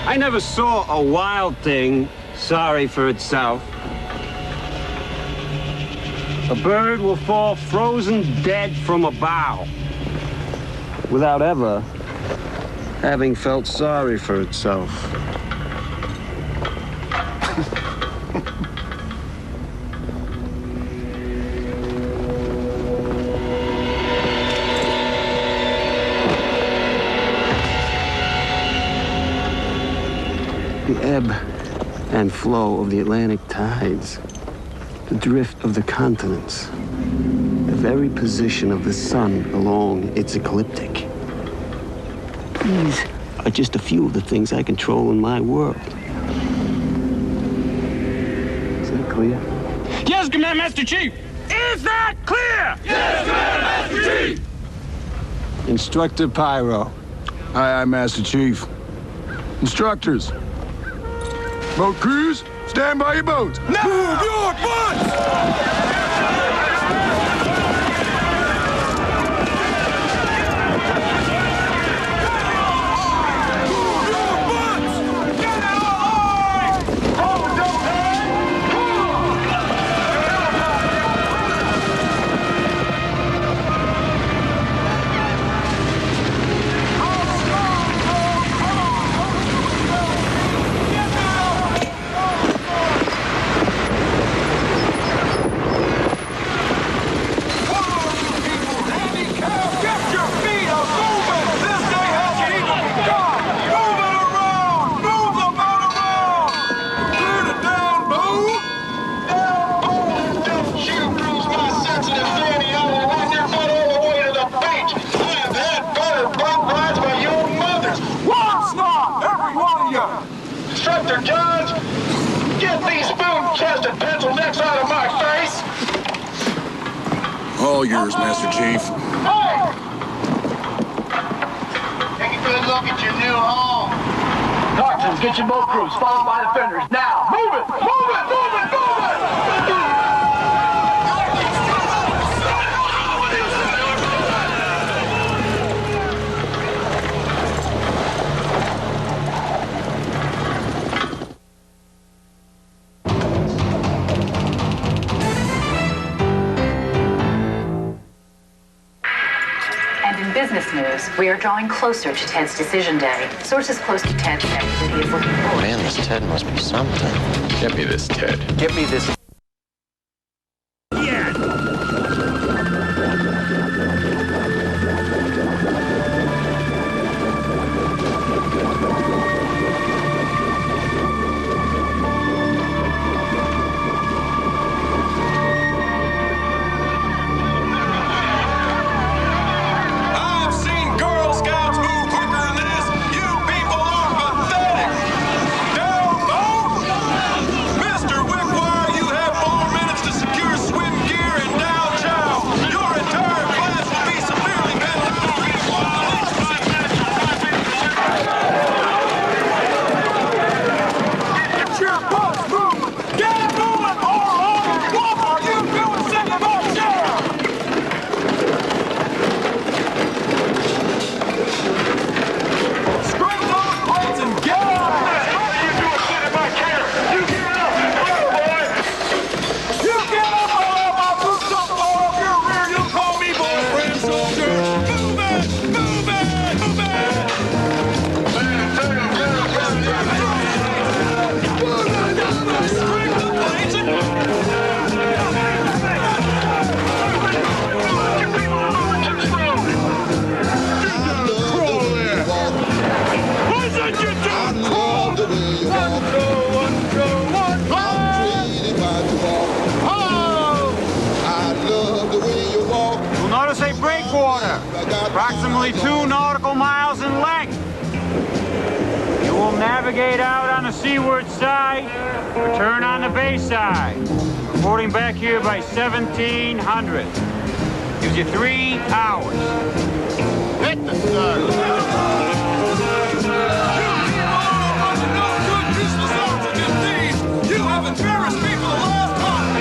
I never saw a wild thing sorry for itself. A bird will fall frozen dead from a bough without ever having felt sorry for itself. The ebb and flow of the Atlantic tides, the drift of the continents, the very position of the sun along its ecliptic. These are just a few of the things I control in my world. Is that clear? Yes, Command Master Chief! Is that clear? Yes, Command Master Chief! Instructor Pyro. Aye, Master Chief. Instructors. Boat crews, stand by your boats. Now! Move your butts! Instructor Johns, get these spoon-chested pencil necks out of my face! All yours, Master Chief. Hey! Take a good look at your new home. Toxins, get your boat crews, followed by the fenders. Now, move it! Move it! Move it! Move it! Business news, we are drawing closer to Ted's decision day. Sources close to Ted say that he is looking forward. Man, this Ted must be something. Get me this, Ted. Get me this. Approximately 2 nautical miles in length. You will navigate out on the seaward side, return on the bay side. Reporting back here by 1700. Gives you 3 hours. Hit the sun. You have embarrassed me for the last time!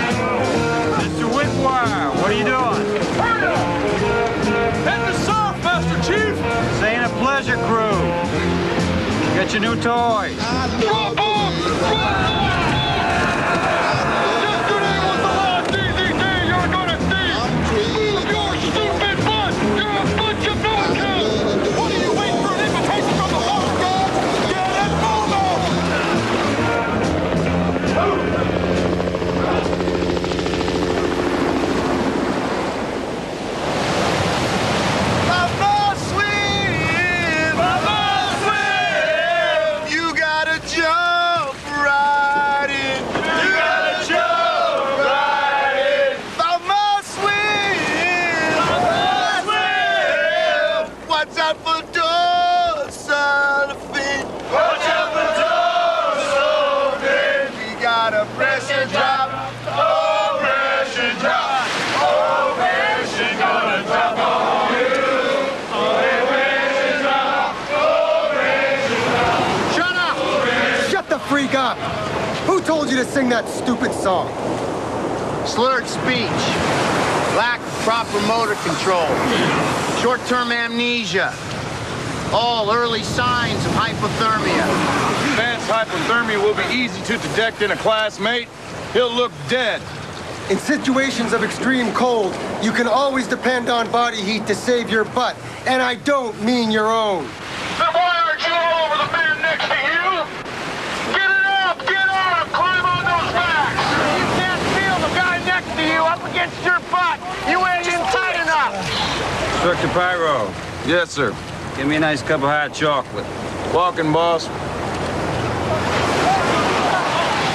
Mr. Whitwire, what are you doing? Hit the surf, Master Chief! This ain't a pleasure cruise. You got Get your new toys. Drop off! Yesterday was the last easy day you're gonna see! Move your stupid butt! You're a bunch of no-kills! What are you waiting for an invitation from the Lord God? Get it moving! Mama swim! Mama swim! You gotta jump right in. You gotta jump right in. Mama swim! Mama swim! Watch out for dorsal fin. Watch out for dorsal fin. We got a pressure drop. Oh, pressure drop. Oh, pressure gonna drop on you. Oh, pressure drop. Oh, pressure drop. Shut up! Shut the freak up! Who told you to sing that stupid song? Slurred speech. Lack of proper motor control. Short-term amnesia. All early signs of hypothermia. Advanced hypothermia will be easy to detect in a classmate. He'll look dead. In situations of extreme cold, you can always depend on body heat to save your butt. And I don't mean your own. Then why aren't you all over the man next to you? Get it up! Get on! Climb on those backs! You can't feel the guy next to you up against your butt! You ain't in tight enough! Instructor Pyro, Yes, sir. give me a nice cup of hot chocolate. Walking, boss.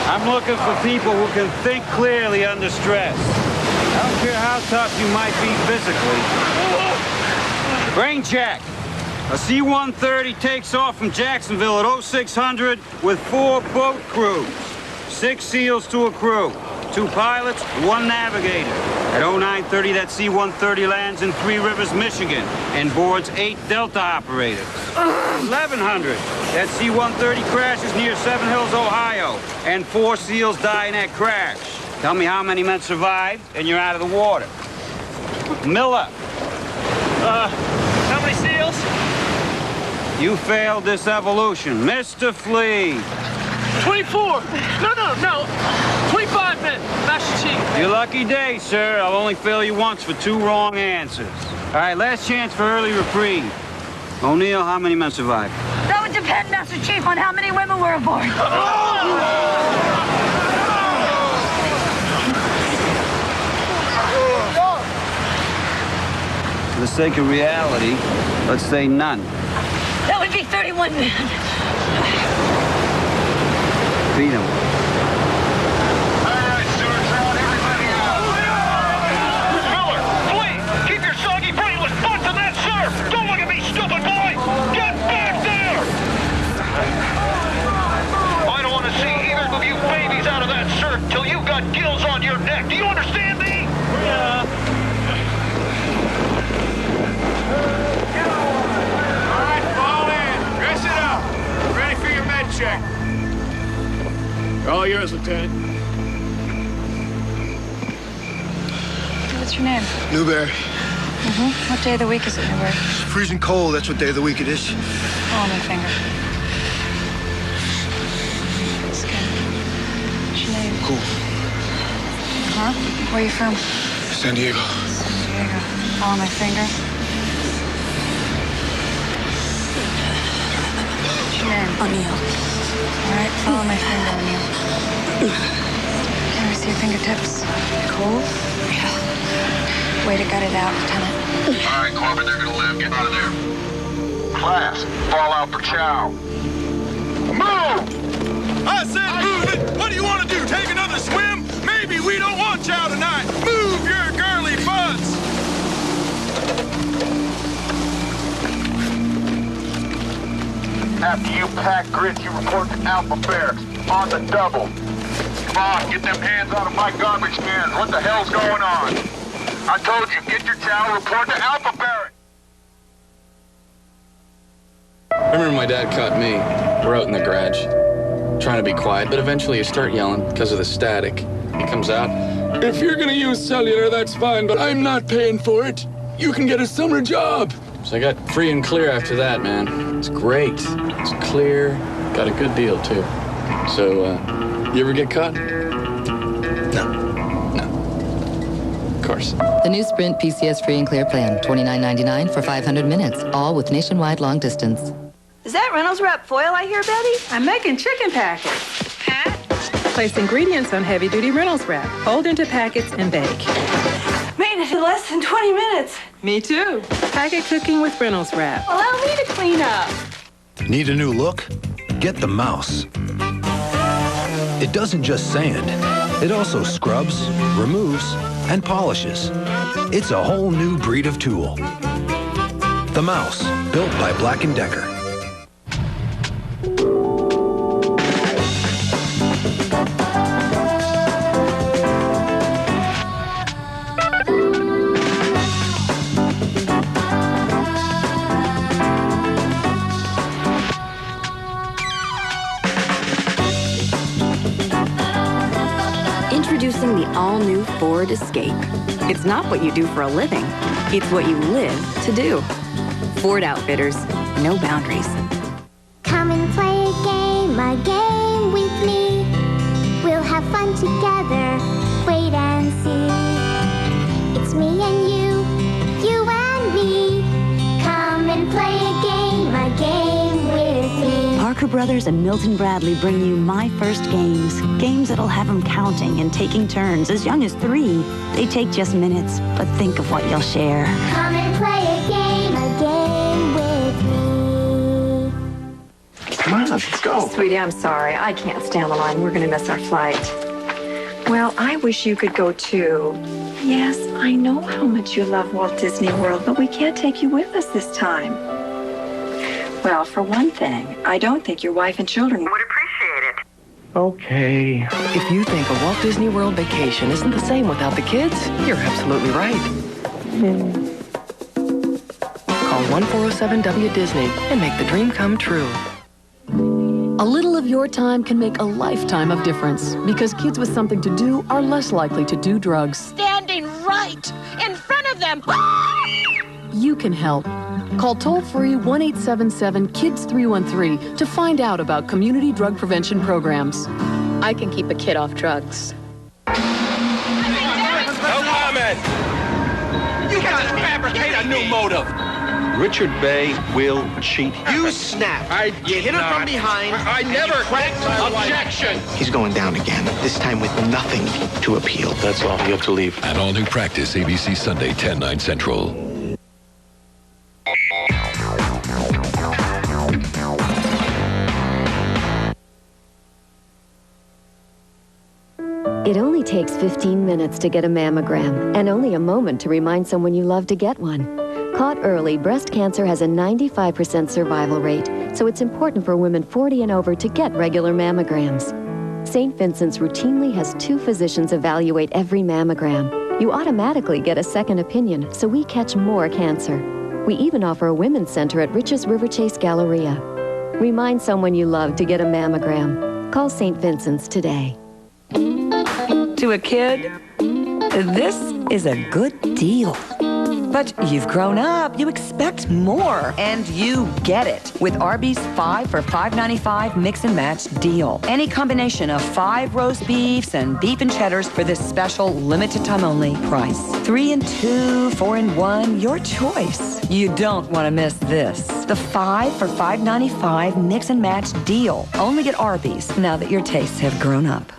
I'm looking for people who can think clearly under stress. I don't care how tough you might be physically. Brain check. A C-130 takes off from Jacksonville at 0600 with 4 boat crews. 6 SEALs to a crew. 2 pilots, 1 navigator. At 0930, that C-130 lands in Three Rivers, Michigan, and boards 8 Delta operators. 1100, that C-130 crashes near Seven Hills, Ohio, and 4 SEAls die in that crash. Tell me how many men survived, and you're out of the water. Miller. How many SEALs? You failed this evolution. Mr. Flea. 24! No! 25 men, Master Chief! Your lucky day, sir. I'll only fail you once for 2 wrong answers. All right, last chance for early reprieve. O'Neill, how many men survived? That would depend, Master Chief, on how many women were aboard. For the sake of reality, let's say none. That would be 31 men. Beat 'em. Miller, Flea, keep your soggy brainless butts in that surf! Don't look at me, stupid boy! Get back there! I don't want to see either of you babies out of that surf till you've got gills on your neck. Do you understand me? Yeah. All right, fall in. Dress it up. Ready for your med check. All yours, Lieutenant. What's your name? Newberry. What day of the week is it, Newberry? Freezing cold, that's what day of the week it is. Oh, my finger. Skin. What's your name? Cool. Huh? Where are you from? San Diego. San Diego. Follow my finger. What's your name? O'Neill. All right, follow my finger, O'Neill. Can I see your fingertips? Cold? Yeah. Way to gut it out, Lieutenant. All right, Corbin, they're gonna live. Get out of there. Class, fall out for chow. Move! I said move it! What do you want to do, take another swim? Maybe we don't want chow tonight. Move your girly butts! After you pack grits, you report to Alpha Barracks on the double. Come on, get them hands out of my garbage cans. What the hell's going on? I told you, get your chow, report to Alpha Barracks. I remember my dad caught me. We're out in the garage, trying to be quiet, but eventually you start yelling because of the static. He comes out. If you're gonna use cellular, that's fine, but I'm not paying for it. You can get a summer job. So I got free and clear after that, man. It's great. It's clear. Got a good deal, too. So, you ever get caught? No. Of course. The new Sprint PCS Free and Clear plan. $29.99 for 500 minutes. All with nationwide long distance. Is that Reynolds Wrap foil I hear, Betty? I'm making chicken packets. Pat? Place ingredients on heavy-duty Reynolds Wrap. Fold into packets and bake. Made it in less than 20 minutes. Me too. Packet cooking with Reynolds Wrap. Allow me to clean up. Need a new look? Get the Mouse. It doesn't just sand. It also scrubs, removes, and polishes. It's a whole new breed of tool. The Mouse, built by Black & Decker. Introducing the all-new Ford Escape. It's not what you do for a living. It's what you live to do. Ford Outfitters. No boundaries. Come and play a game with me. We'll have fun together. Wait and see. It's me and you and me. Come and play a game with me. Parker Brothers and Milton Bradley bring you My First Games. Games that'll have them counting and taking turns as young as 3. They take just minutes, but think of what you'll share. Come and play a game with me. Come on, let's go. Sweetie, I'm sorry. I can't stay on the line. We're going to miss our flight. Well, I wish you could go too. Yes, I know how much you love Walt Disney World, but we can't take you with us this time. Well, for one thing, I don't think your wife and children would appreciate it. Okay. If you think a Walt Disney World vacation isn't the same without the kids, you're absolutely right. Call 1-407-WDisney and make the dream come true. A little of your time can make a lifetime of difference because kids with something to do are less likely to do drugs. Standing right in front of them. You can help. Call toll-free 1-877-KIDS-313 to find out about community drug prevention programs. I can keep a kid off drugs. No comment! You gotta fabricate a new motive. Richard Bay will cheat. You snapped. You hit her from behind. I never cracked my objection. He's going down again, this time with nothing to appeal. That's all. You have to leave. An all-new Practice, ABC Sunday, 10, 9 Central. It only takes 15 minutes to get a mammogram, and only a moment to remind someone you love to get one. Caught early, breast cancer has a 95% survival rate, so it's important for women 40 and over to get regular mammograms. St. Vincent's routinely has 2 physicians evaluate every mammogram. You automatically get a second opinion, so we catch more cancer. We even offer a women's center at Rich's River Chase Galleria. Remind someone you love to get a mammogram. Call St. Vincent's today. To a kid, this is a good deal. But you've grown up, you expect more, and you get it with Arby's 5 for $5.95 mix and match deal. Any combination of 5 roast beefs and beef and cheddars for this special limited time only price. 3 and 2, 4 and 1, your choice. You don't want to miss this. The 5 for $5.95 mix and match deal. Only at Arby's now that your tastes have grown up.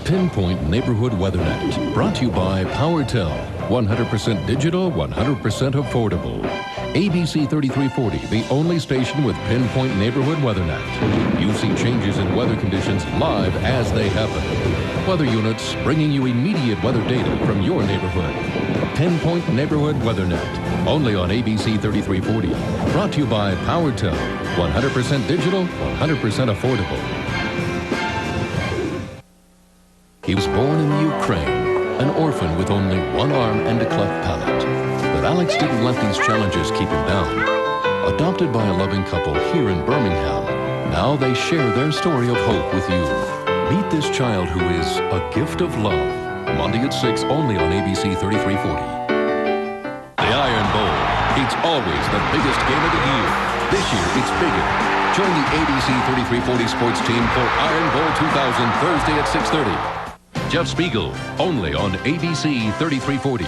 Pinpoint Neighborhood WeatherNet, brought to you by PowerTel. 100% digital, 100% affordable. ABC 3340, the only station with Pinpoint Neighborhood WeatherNet. You see changes in weather conditions live as they happen. Weather units bringing you immediate weather data from your neighborhood. Pinpoint Neighborhood WeatherNet, only on ABC 3340. Brought to you by PowerTel. 100% digital, 100% affordable. He was born in the Ukraine, an orphan with only one arm and a cleft palate. But Alex didn't let these challenges keep him down. Adopted by a loving couple here in Birmingham, now they share their story of hope with you. Meet this child who is a gift of love. Monday at 6, only on ABC 3340. The Iron Bowl, It's always the biggest game of the year. This year, it's bigger. Join the ABC 3340 sports team for Iron Bowl 2000 Thursday at 6:30. Jeff Spiegel, only on ABC 3340.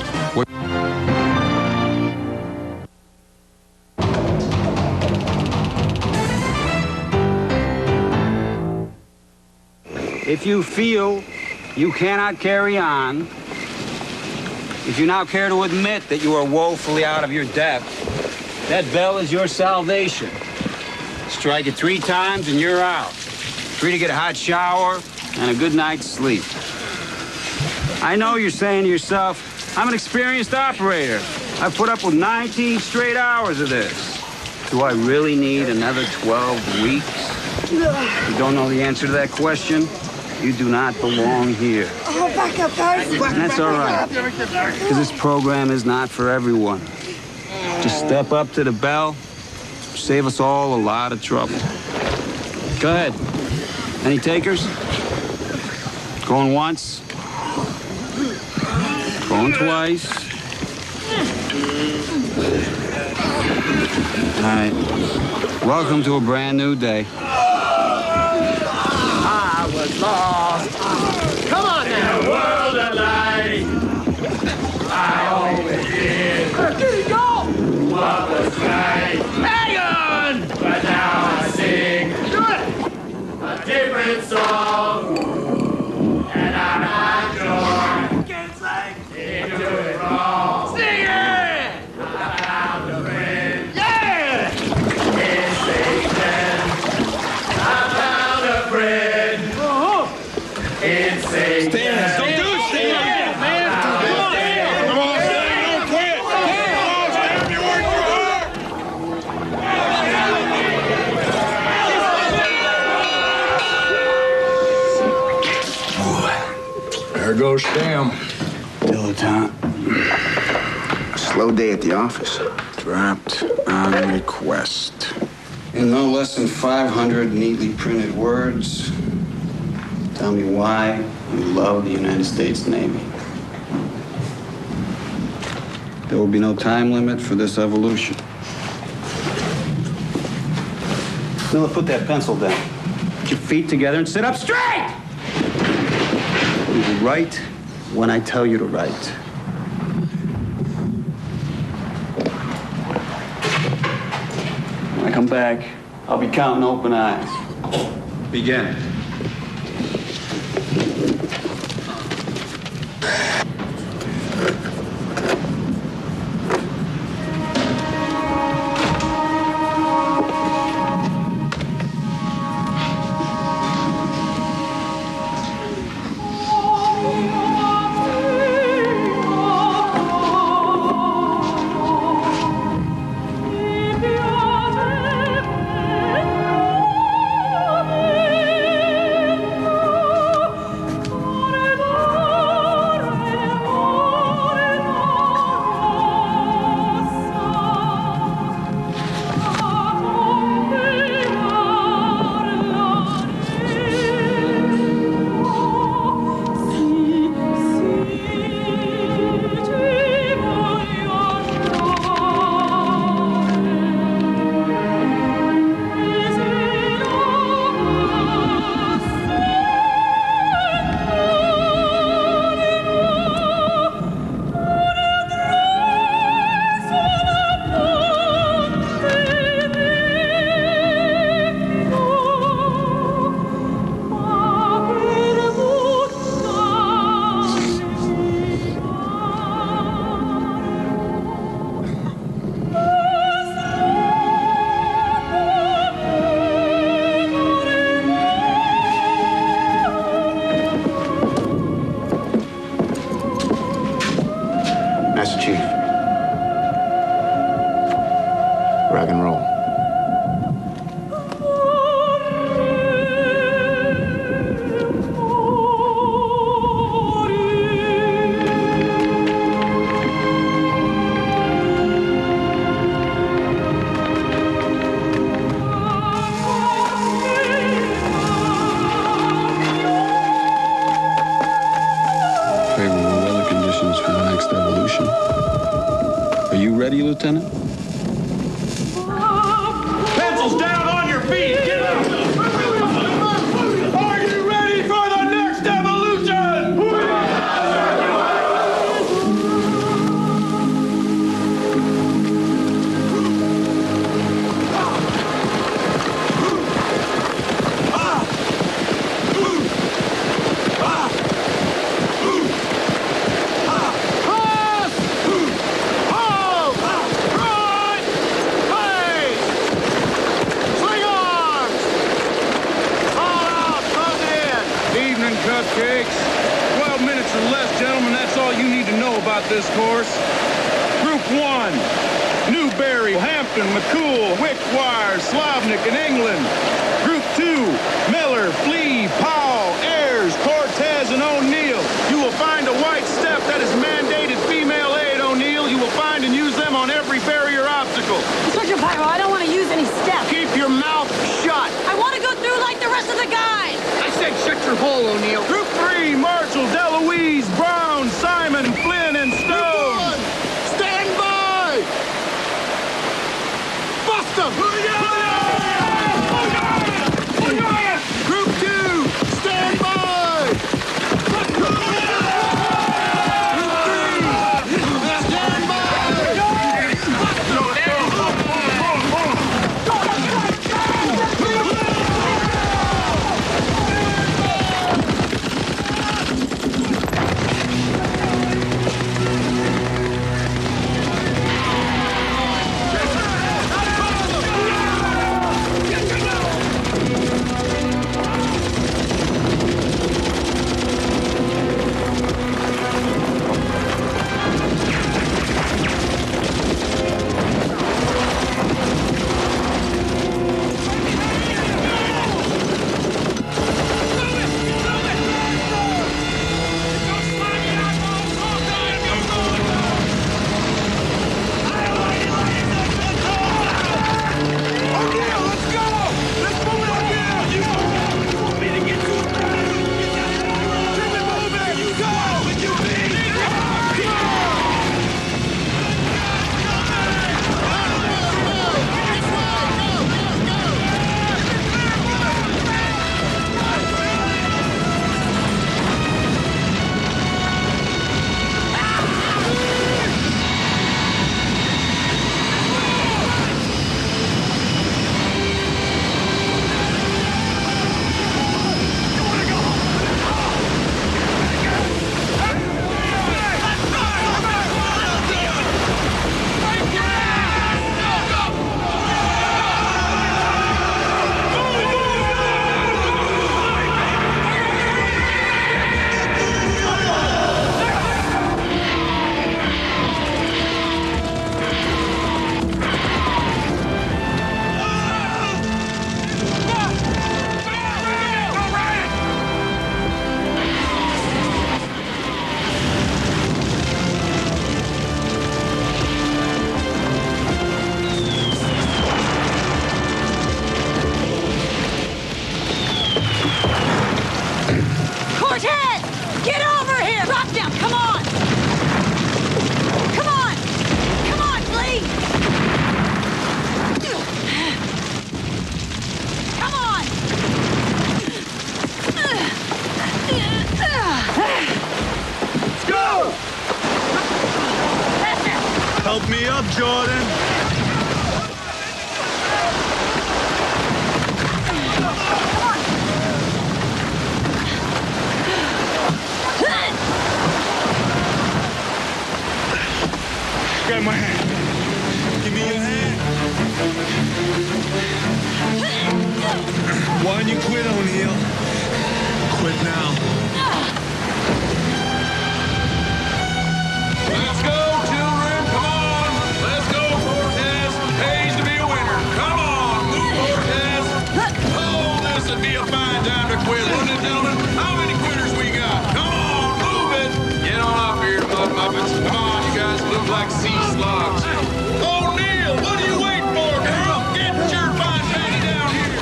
If you feel you cannot carry on, if you now care to admit that you are woefully out of your depth, that bell is your salvation. Strike it 3 times and you're out. Free to get a hot shower and a good night's sleep. I know you're saying to yourself, I'm an experienced operator. I've put up with 19 straight hours of this. Do I really need another 12 weeks? You don't know the answer to that question? You do not belong here. Oh, back up, guys. And that's all right, because this program is not for everyone. Just step up to the bell, save us all a lot of trouble. Go ahead. Any takers? Going once? Going twice? All right. Welcome to a brand new day. I was lost. Come on now. In a world of light. I always did. Get go! What was right. Hang on! But now I sing. Good. A different song. And I'm not sure. Can't sing. Didn't do it wrong. Sing it! I found a friend. Yeah! In Satan. I found a friend. Insane. Stand. Don't do it, Stan. Man. Come on, Stan. Come on, Stan. Don't quit. Come on, Stan. You worked too hard. There goes Stan. Dilettante. A slow day at the office. Dropped on request. In no less than 500 neatly printed words, tell me why you love the United States Navy. There will be no time limit for this evolution. Miller, put that pencil down. Put your feet together and sit up straight! You will write when I tell you to write. When I come back, I'll be counting open eyes. Begin. Master Chief. Rock and roll. Favorable weather conditions for the next evolution. Are you ready, Lieutenant? feet! Get up! Are you ready for the next evolution? Cupcakes. 12 minutes or less, gentlemen. That's all you need to know about this course. Group 1, Newberry, Hampton, McCool, Wickwire, Slavnik, and England. Group 2, Miller, Flea, Powell, Ayers, Cortez, and O'Neill. You will find a white step that is mandated female aid, O'Neill. You will find and use them on every barrier obstacle. Instructor Pyro, I don't want to use any steps. Keep your mouth shut. I want to go through like the rest of the guys. I said shut your hole, O'Neill. Group 3, Marshall, DeLuise, Brown, Simon, Flynn, and Stone. Stand by! Bust them! Group 2, stand by! Group 3, stand by! Help me up, Jordan. Grab my hand. Give me your hand. Why don't you quit, O'Neill? Quit now. Let's go, children. Come on. Let's go, Cortez. Pays to be a winner. Come on. Move, Cortez. Oh, this would be a fine time to quit, wouldn't it, gentlemen? How many quitters we got? Come on, move it. Get on up here, Mud Muppets. Come on, you guys look like sea slugs. O'Neill, what are you waiting for, girl? Get your fine baby down here.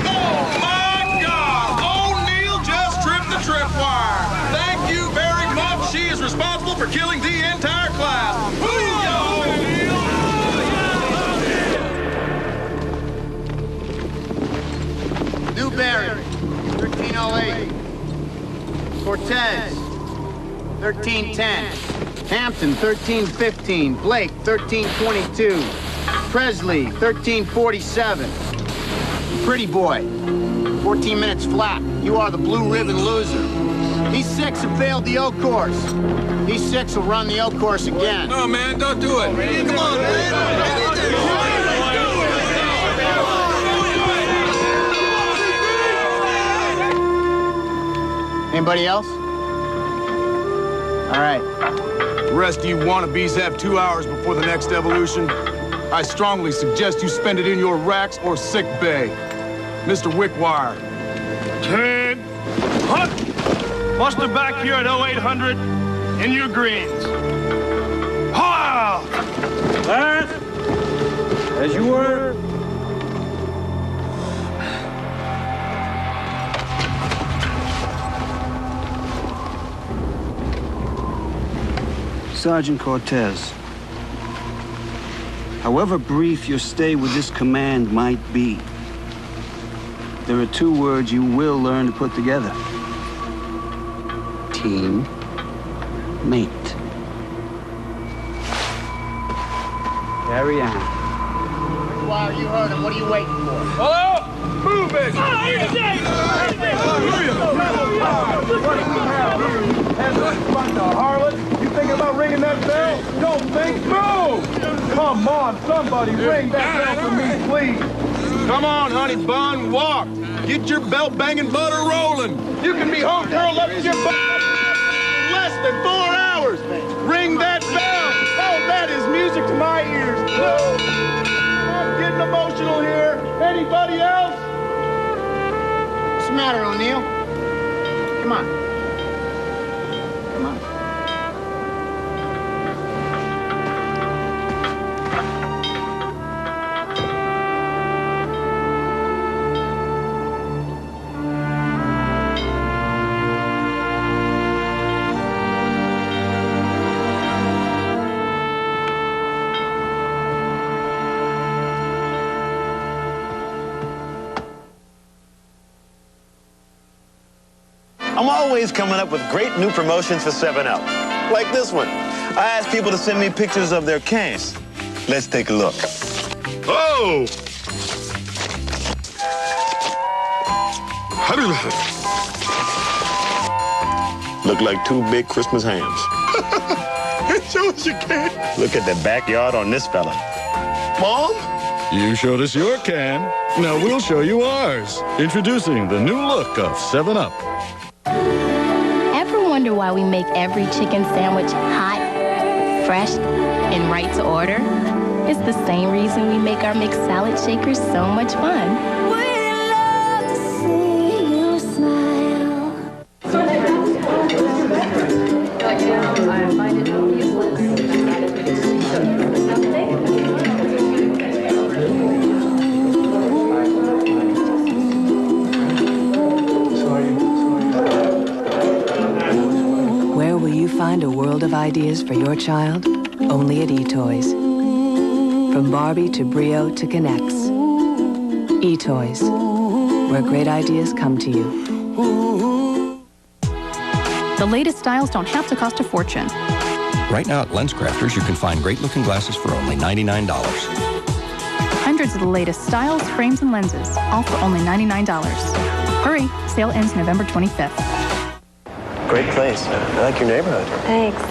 Oh, my God. O'Neill just tripped the tripwire. Thank you very much. She is responsible for killing the entire class. Booyah! Cortez, 1310. Hampton, 1315. Blake, 1322. Presley, 1347. Pretty Boy, 14 minutes flat. You are the blue ribbon loser. These 6 have failed the O course. These 6 will run the O course again. No, man, don't do it. Come on, man. Anybody else? All right. The rest of you wannabes have 2 hours before the next evolution. I strongly suggest you spend it in your racks or sick bay. Mr. Wickwire. Ted, Hunt! Muster back here at 0800 in your greens. Haul! Lance, as you were. Sergeant Cortez, however brief your stay with this command might be, there are 2 words you will learn to put together. Team mate. Carry on. Why you heard him? What are you waiting for? Hello? Move it! Harlot, you thinking about ringing that bell? Don't think. Move! Come on, somebody ring that bell for me, please. Come on, honey bun, walk. Get your belt banging butter rolling. You can be home curled up in your butt in less than 4 hours. Ring that bell. Oh, that is music to my ears. I'm getting emotional here. Anybody else? What's the matter, O'Neill? Come on. Come on. I'm always coming up with great new promotions for 7-Up. Like this one. I asked people to send me pictures of their cans. Let's take a look. Oh! Look like 2 big Christmas hams. Show us your can. Look at the backyard on this fella. Mom? You showed us your can. Now we'll show you ours. Introducing the new look of 7-Up. Ever wonder why we make every chicken sandwich hot, fresh, and right to order? It's the same reason we make our mixed salad shakers so much fun. Find a world of ideas for your child only at eToys. From Barbie to Brio to K'NEX. eToys, where great ideas come to you. The latest styles don't have to cost a fortune. Right now at LensCrafters, you can find great-looking glasses for only $99. Hundreds of the latest styles, frames, and lenses, all for only $99. Hurry, sale ends November 25th. Great place. I like your neighborhood. Thanks.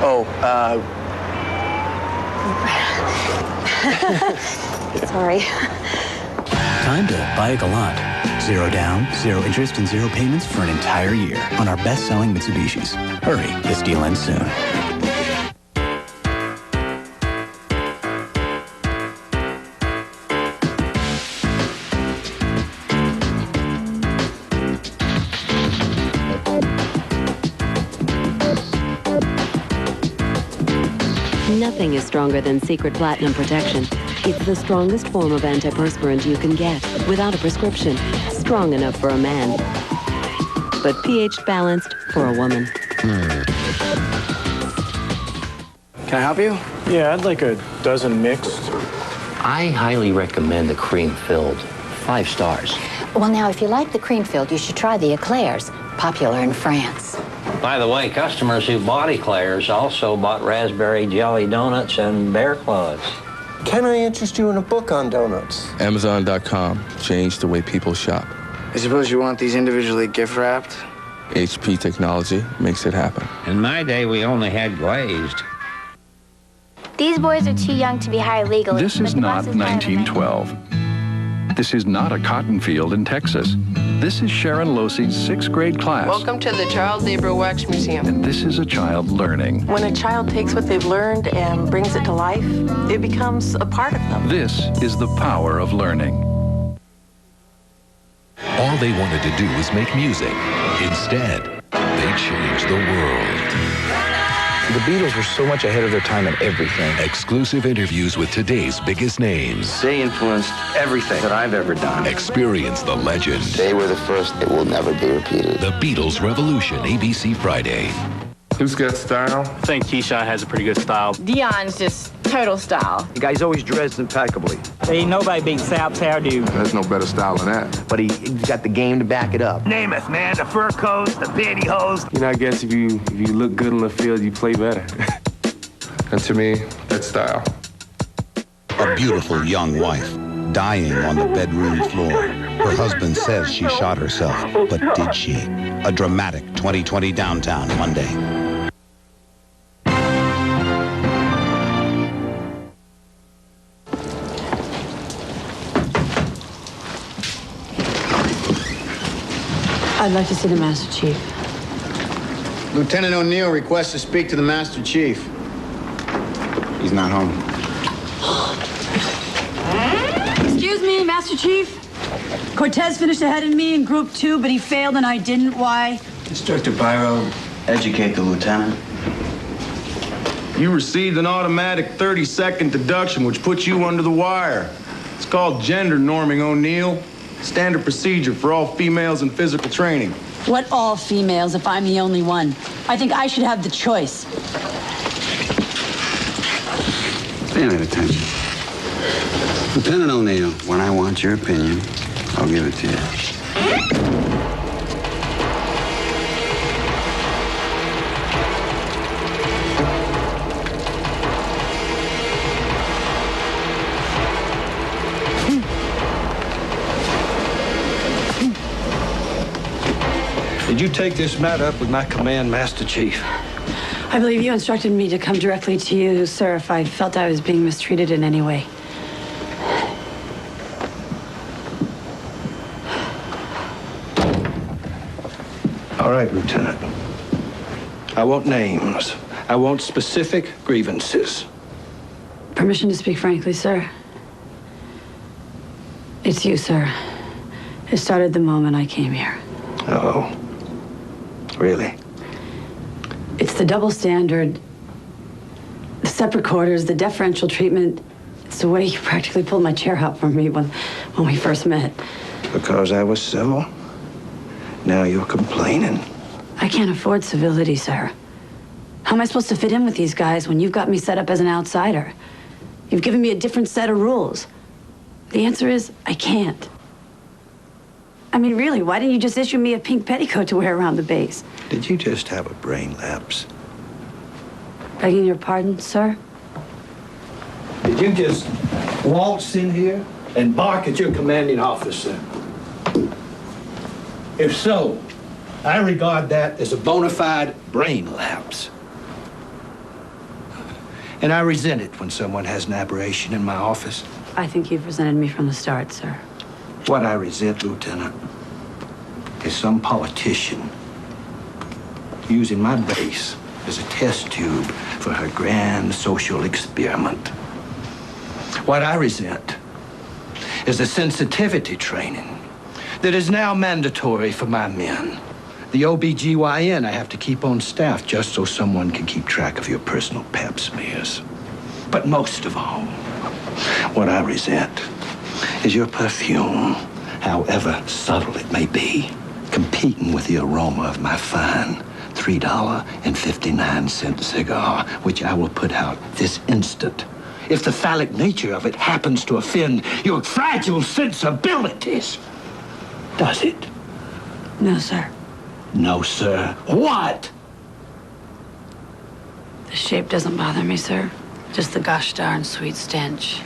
Oh, Sorry. Time to buy a Galant. 0 down, 0 interest, and 0 payments for an entire year on our best-selling Mitsubishis. Hurry, this deal ends soon. Nothing is stronger than Secret Platinum Protection. It's the strongest form of antiperspirant you can get without a prescription. Strong enough for a man, but pH balanced for a woman. Can I help you? Yeah, I'd like a dozen mixed. I highly recommend the cream-filled. 5 stars. Well, now, if you like the cream-filled, you should try the eclairs, popular in France. By the way, customers who bought eclairs also bought raspberry jelly donuts and bear claws. Can I interest you in a book on donuts? Amazon.com changed the way people shop. I suppose you want these individually gift wrapped? HP technology makes it happen. In my day, we only had glazed. These boys are too young to be hired legally. This is not 1912. This is not a cotton field in Texas. This is Sharon Losey's 6th grade class. Welcome to the Charles Deber Wax Museum. And this is a child learning. When a child takes what they've learned and brings it to life, it becomes a part of them. This is the power of learning. All they wanted to do was make music. Instead, they changed the world. The Beatles were so much ahead of their time in everything. Exclusive interviews with today's biggest names. They influenced everything that I've ever done. Experience the legend. They were the first. It will never be repeated. The Beatles Revolution, ABC Friday. Who's got style? I think Keyshawn has a pretty good style. Dion's just total style. The guy's always dressed impeccably. Ain't nobody beats Sal's hairdo. There's no better style than that. But he's got the game to back it up. Namath, man. The fur coats, the pantyhose. You know, I guess if you look good on the field, you play better. And to me, that's style. A beautiful young wife, dying on the bedroom floor. Her husband says she shot herself, but did she? A dramatic 2020 Downtown Monday. I'd like to see the Master Chief. Lieutenant O'Neill requests to speak to the Master Chief. He's not home. Excuse me, Master Chief. Cortez finished ahead of me in Group 2, but he failed and I didn't. Why? Instructor Byro, educate the lieutenant. You received an automatic 30-second deduction, which puts you under the wire. It's called gender norming, O'Neill. Standard procedure for all females in physical training. What all females if I'm the only one? I think I should have the choice. Pay that attention. Lieutenant O'Neill, when I want your opinion, I'll give it to you. Did you take this matter up with my command, Master Chief? I believe you instructed me to come directly to you, sir, if I felt I was being mistreated in any way. All right, Lieutenant. I want names. I want specific grievances. Permission to speak frankly, sir? It's you, sir. It started the moment I came here. Oh. Really? It's the double standard, the separate quarters, the deferential treatment. It's the way you practically pulled my chair out from me when we first met. Because I was civil? Now you're complaining. I can't afford civility, sir. How am I supposed to fit in with these guys when you've got me set up as an outsider? You've given me a different set of rules. The answer is, I can't. I mean, really, why didn't you just issue me a pink petticoat to wear around the base? Did you just have a brain lapse? Begging your pardon, sir? Did you just waltz in here and bark at your commanding officer? If so, I regard that as a bona fide brain lapse. And I resent it when someone has an aberration in my office. I think you've resented me from the start, sir. What I resent, Lieutenant, is some politician using my base as a test tube for her grand social experiment. What I resent is the sensitivity training that is now mandatory for my men. The OBGYN I have to keep on staff just so someone can keep track of your personal pap smears. But most of all, what I resent is your perfume, however subtle it may be, competing with the aroma of my fine $3.59 cigar, which I will put out this instant. If the phallic nature of it happens to offend your fragile sensibilities. Does it? No, sir. No, sir. What? The shape doesn't bother me, sir. Just the gosh darn sweet stench.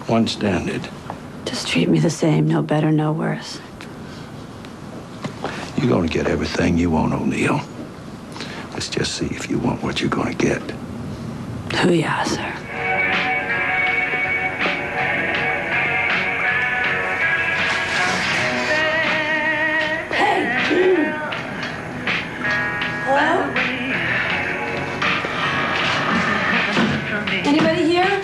One standard. Just treat me the same, no better, no worse. You're gonna get everything you want, O'Neill. Let's just see if you want what you're gonna get. Hoo-yah, sir. Anybody here?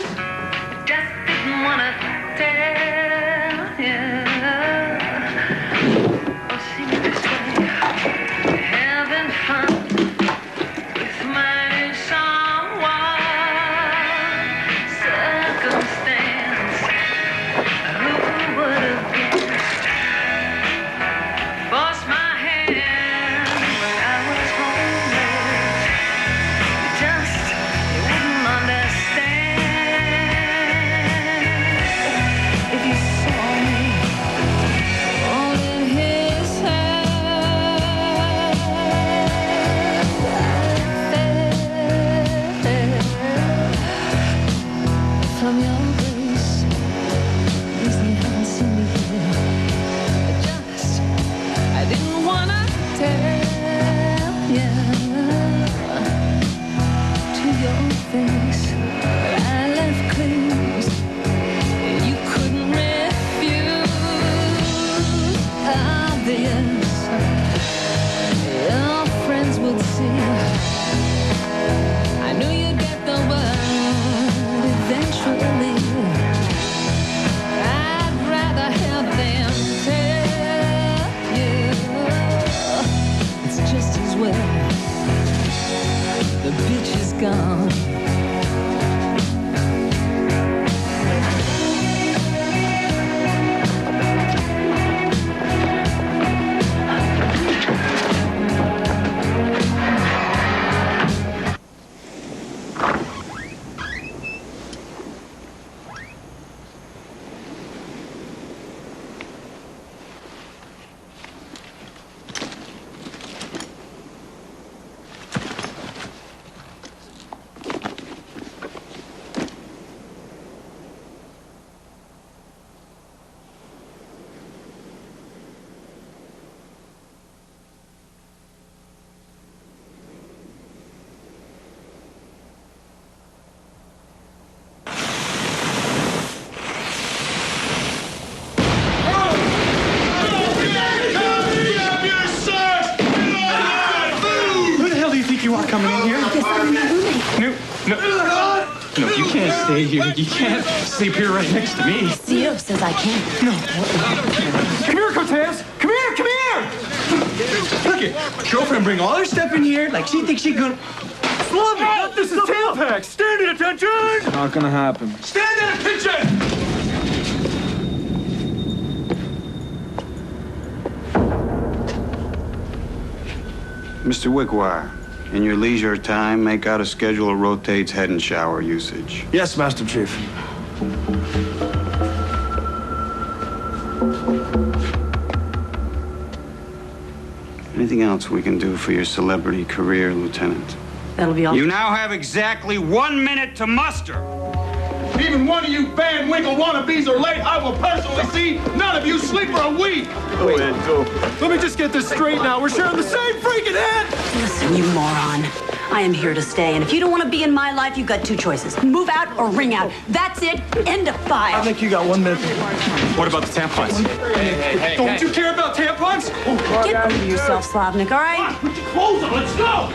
No, you can't stay here. You can't sleep here right next to me. Theo says I can't. No. Come here, Cortez. Come here, come here. Look at girlfriend bring all her stuff in here like she thinks she gonna... Love it. This is Tailpack. Stand at attention. Not gonna happen. Stand at attention. Mr. Wickwire, in your leisure time, make out a schedule that rotates head and shower usage. Yes, Master Chief. Anything else we can do for your celebrity career, Lieutenant? That'll be all. You now have exactly 1 minute to muster. Even one of you Van Winkle wannabes are late, I will personally see none of you sleep for a week. Go ahead, go. Let me just get this straight now. We're sharing the same freaking head. Listen, you moron. I am here to stay, and if you don't want to be in my life, you've got two choices. Move out or ring out. That's it. End of file. I think you got 1 minute. What about the tampons? Hey, don't you care about tampons? Get over yourself, Slavnik, all right? Put your clothes on, let's go.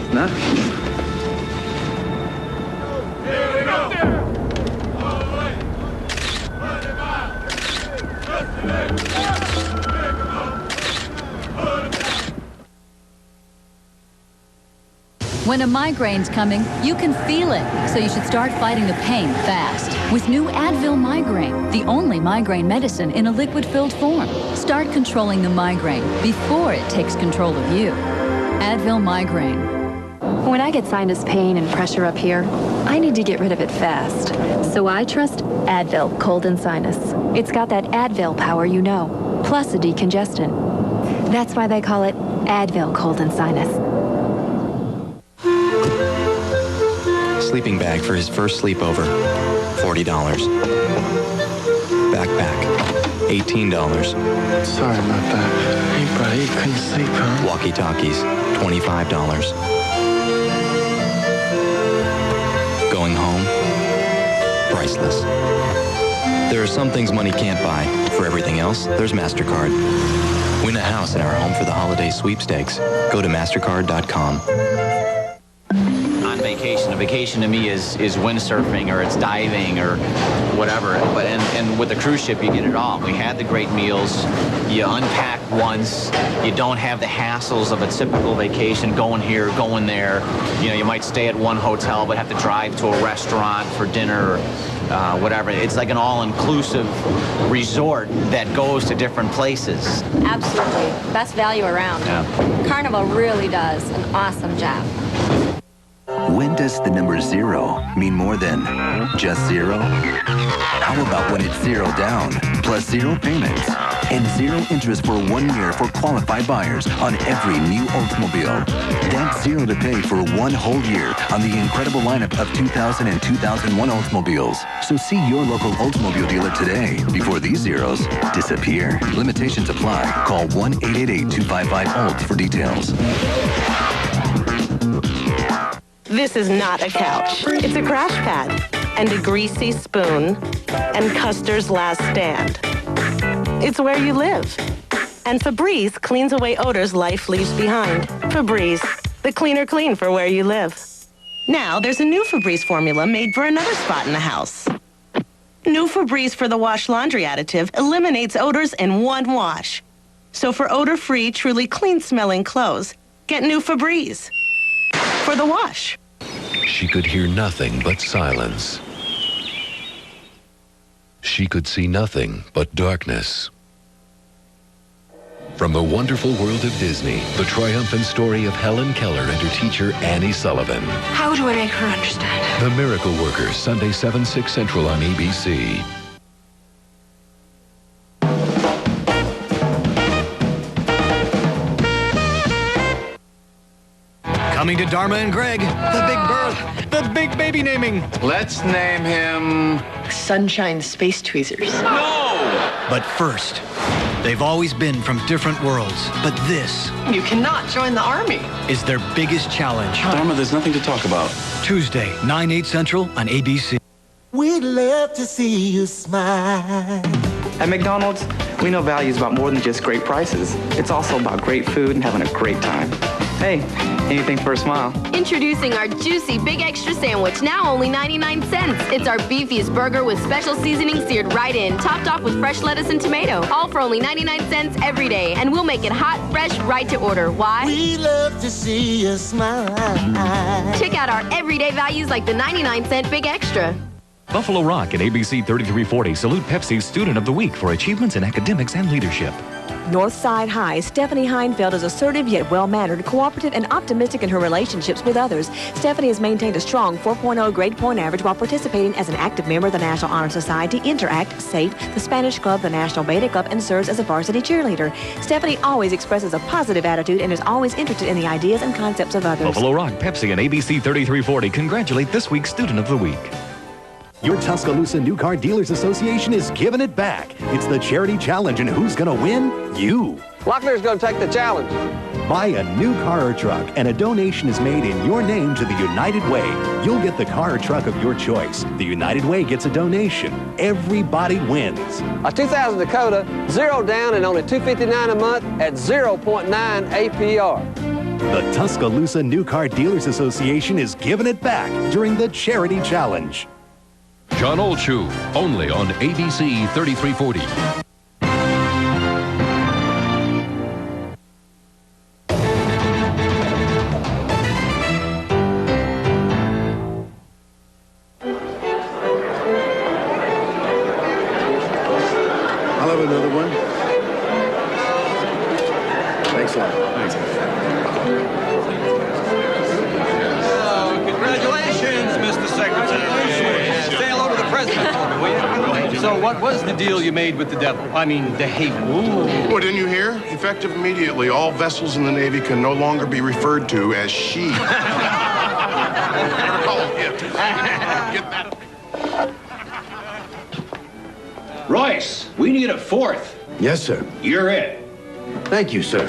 Here we go. When a migraine's coming, you can feel it, so you should start fighting the pain fast. With new Advil Migraine, the only migraine medicine in a liquid-filled form. Start controlling the migraine before it takes control of you. Advil Migraine. When I get sinus pain and pressure up here, I need to get rid of it fast. So I trust Advil Cold and Sinus. It's got that Advil power you know, plus a decongestant. That's why they call it Advil Cold and Sinus. Sleeping bag for his first sleepover, $40. Backpack, $18. Sorry about that. Hey, buddy, you couldn't sleep, huh? Walkie-talkies, $25. Going home, priceless. There are some things money can't buy. For everything else, there's MasterCard. Win a house in our Home for the Holiday sweepstakes. Go to MasterCard.com. On vacation, a vacation to me is windsurfing, or it's diving, or whatever. But and with the cruise ship, you get it all. We had the great meals. You unpack once. You don't have the hassles of a typical vacation, going here, going there. You know, you might stay at one hotel, but have to drive to a restaurant for dinner, or whatever. It's like an all-inclusive resort that goes to different places. Absolutely. Best value around. Yeah. Carnival really does an awesome job. When does the number 0 mean more than just 0? How about when it's 0 down, plus 0 payments, and 0 interest for 1 year for qualified buyers on every new Oldsmobile? That's 0 to pay for 1 whole year on the incredible lineup of 2000 and 2001 Oldsmobiles. So see your local Oldsmobile dealer today before these zeros disappear. Limitations apply. Call 1-888-255-OLDS for details. This is not a couch. It's a crash pad and a greasy spoon and Custer's Last Stand. It's where you live. And Febreze cleans away odors life leaves behind. Febreze, the cleaner clean for where you live. Now there's a new Febreze formula made for another spot in the house. New Febreze for the wash laundry additive eliminates odors in one wash. So for odor-free, truly clean-smelling clothes, get new Febreze for the wash. She could hear nothing but silence. She could see nothing but darkness. From the wonderful world of Disney, the triumphant story of Helen Keller and her teacher, Annie Sullivan. How do I make her understand? The Miracle Workers, Sunday 7, 6 Central on ABC. Coming to Dharma and Greg, the big birth, the big baby naming. Let's name him Sunshine Space Tweezers. No! But first, they've always been from different worlds, but this You cannot join the Army. is their biggest challenge. Dharma, there's nothing to talk about. Tuesday, 9, 8 Central on ABC. We'd love to see you smile. At McDonald's, we know value is about more than just great prices. It's also about great food and having a great time. Hey, anything for a smile. Introducing our juicy Big Extra Sandwich, now only 99 cents. It's our beefiest burger with special seasoning seared right in, topped off with fresh lettuce and tomato. All for only 99 cents every day. And we'll make it hot, fresh, right to order. Why? We love to see you smile. Check out our everyday values like the 99-cent Big Extra. Buffalo Rock and ABC 3340 salute Pepsi's Student of the Week for achievements in academics and leadership. Northside High, Stephanie Heinfeld is assertive yet well-mannered, cooperative, and optimistic in her relationships with others. Stephanie has maintained a strong 4.0 grade point average while participating as an active member of the National Honor Society, Interact, SAFE, the Spanish Club, the National Beta Club, and serves as a varsity cheerleader. Stephanie always expresses a positive attitude and is always interested in the ideas and concepts of others. Buffalo Rock, Pepsi, and ABC 3340 congratulate this week's Student of the Week. Your Tuscaloosa New Car Dealers Association is giving it back. It's the Charity Challenge, and who's going to win? You. Lochner's going to take the challenge. Buy a new car or truck, and a donation is made in your name to the United Way. You'll get the car or truck of your choice. The United Way gets a donation. Everybody wins. A 2000 Dakota, 0 down and only $259 a month at 0.9 APR. The Tuscaloosa New Car Dealers Association is giving it back during the Charity Challenge. John Oldshoe, only on ABC 3340. good one. Thanks a lot. Thanks. Congratulations, Mr. Secretary. Say hello to the president for me, will you? So what was the deal you made with the devil? I mean, DeHaven. Well, didn't you hear? Effective immediately, all vessels in the Navy can no longer be referred to as she. Royce, we need a fourth. Yes, sir. You're it. Thank you, sir.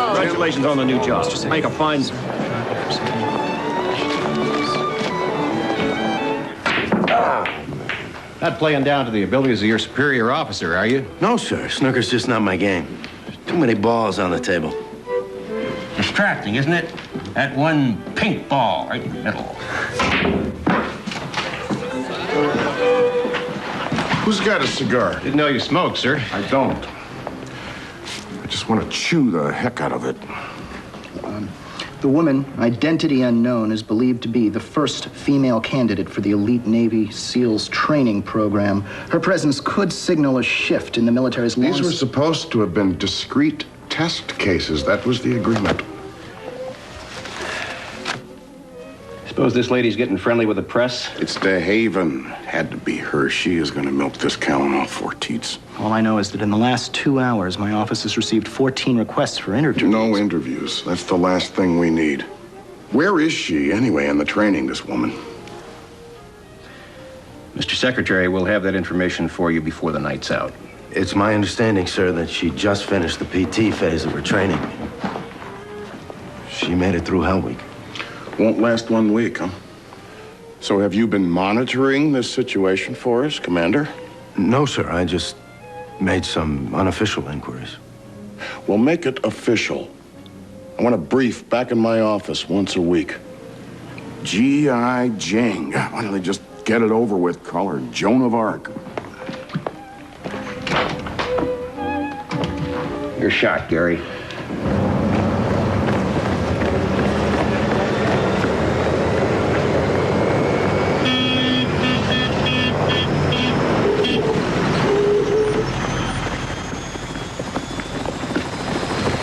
Congratulations on the new job. Make a fine... Not playing down to the abilities of your superior officer, are you? No, sir. Snooker's just not my game. Too many balls on the table. Distracting, isn't it? That one pink ball right in the middle. Who's got a cigar? Didn't know you smoked, sir. I don't. I just want to chew the heck out of it. The woman, identity unknown, is believed to be the first female candidate for the elite Navy SEALs training program. Her presence could signal a shift in the military's long... These were supposed to have been discrete test cases. That was the agreement. Suppose this lady's getting friendly with the press? It's DeHaven. Had to be her. She is going to milk this cow on all four teats. All I know is that in the last 2 hours, my office has received 14 requests for interviews. No interviews. That's the last thing we need. Where is she, anyway, in the training, this woman? Mr. Secretary, we'll have that information for you before the night's out. It's my understanding, sir, that she just finished the PT phase of her training. She made it through Hell Week. Won't last 1 week, huh? So have you been monitoring this situation for us, Commander? No, sir. I just made some unofficial inquiries. Well, make it official. I want a brief back in my office once a week. G.I. Jane. Why don't they just get it over with? Call her Joan of Arc. You're shot, Gary.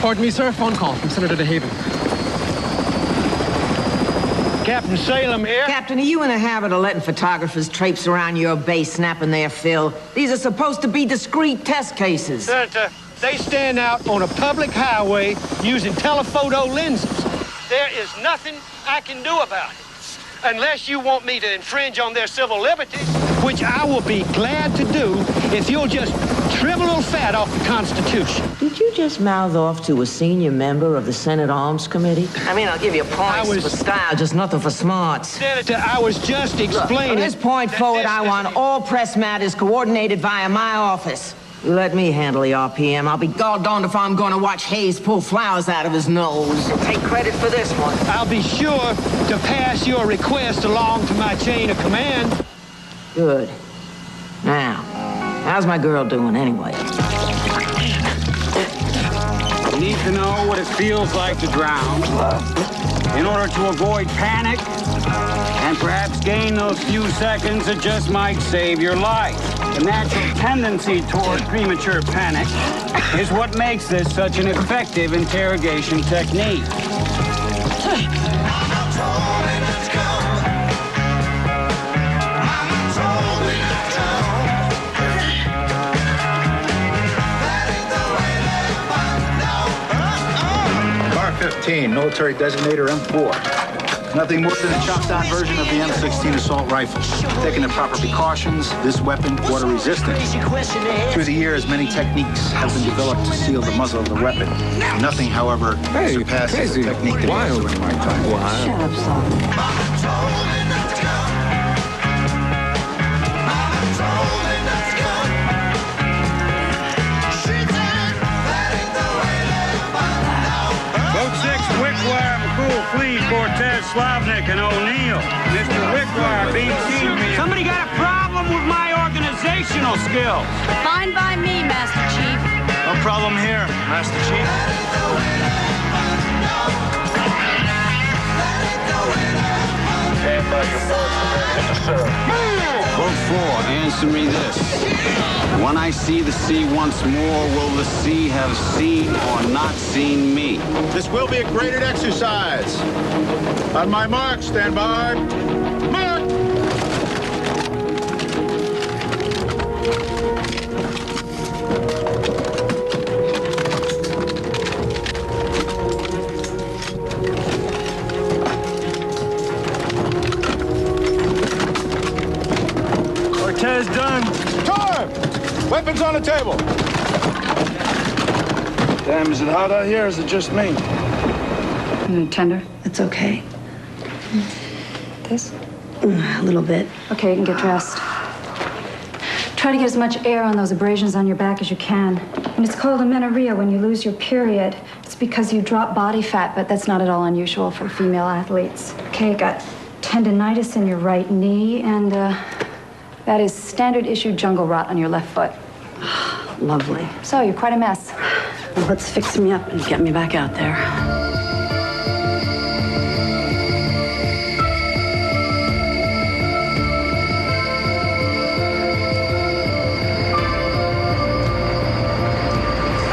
Pardon me, sir. Phone call from Senator DeHaven. Captain Salem here. Captain, are you in the habit of letting photographers traipse around your base snapping their fill? These are supposed to be discrete test cases. Senator, they stand out on a public highway using telephoto lenses. There is nothing I can do about it. Unless you want me to infringe on their civil liberties, which I will be glad to do if you'll just trim a little fat off the Constitution. Did you just mouth off to a senior member of the Senate Arms Committee? I mean, I'll give you points for style, just nothing for smarts. Senator, I was just explaining... From this point forward, I want all press matters coordinated via my office. You let me handle the RPM. I'll be gobdarned if I'm going to watch Hayes pull flowers out of his nose. Take credit for this one. I'll be sure to pass your request along to my chain of command. Good. Now, how's my girl doing anyway? You need to know what it feels like to drown in order to avoid panic and perhaps gain those few seconds that just might save your life. The natural tendency toward premature panic is what makes this such an effective interrogation technique. Car 15, military designator M4. Nothing more than a chopped-down version of the M16 assault rifle. Taking the proper precautions, this weapon water resistant. Through the years, many techniques have been developed to seal the muzzle of the weapon. Nothing, however, surpasses the technique that used during my time. Wow. Shut up, son. Cortez, Slavnik, and O'Neill. Mr. Wickwire, BT. Somebody got a problem with my organizational skills? Fine by me, Master Chief. No problem here, Master Chief. Stand by your board. Yes, sir. Vote 4, answer me this. When I see the sea once more, will the sea have seen or not seen me? This will be a graded exercise. On my mark, stand by. Mark! Cortez done. Time! Weapons on the table. Damn, is it hot out here or is it just me? Tender? It's okay. This? A little bit. Okay, you can get dressed. Try to get as much air on those abrasions on your back as you can. And it's called amenorrhea when you lose your period. It's because you drop body fat, but that's not at all unusual for female athletes. Okay, got tendinitis in your right knee, and that is standard issue jungle rot on your left foot. Lovely. So, you're quite a mess. Well, let's fix me up and get me back out there.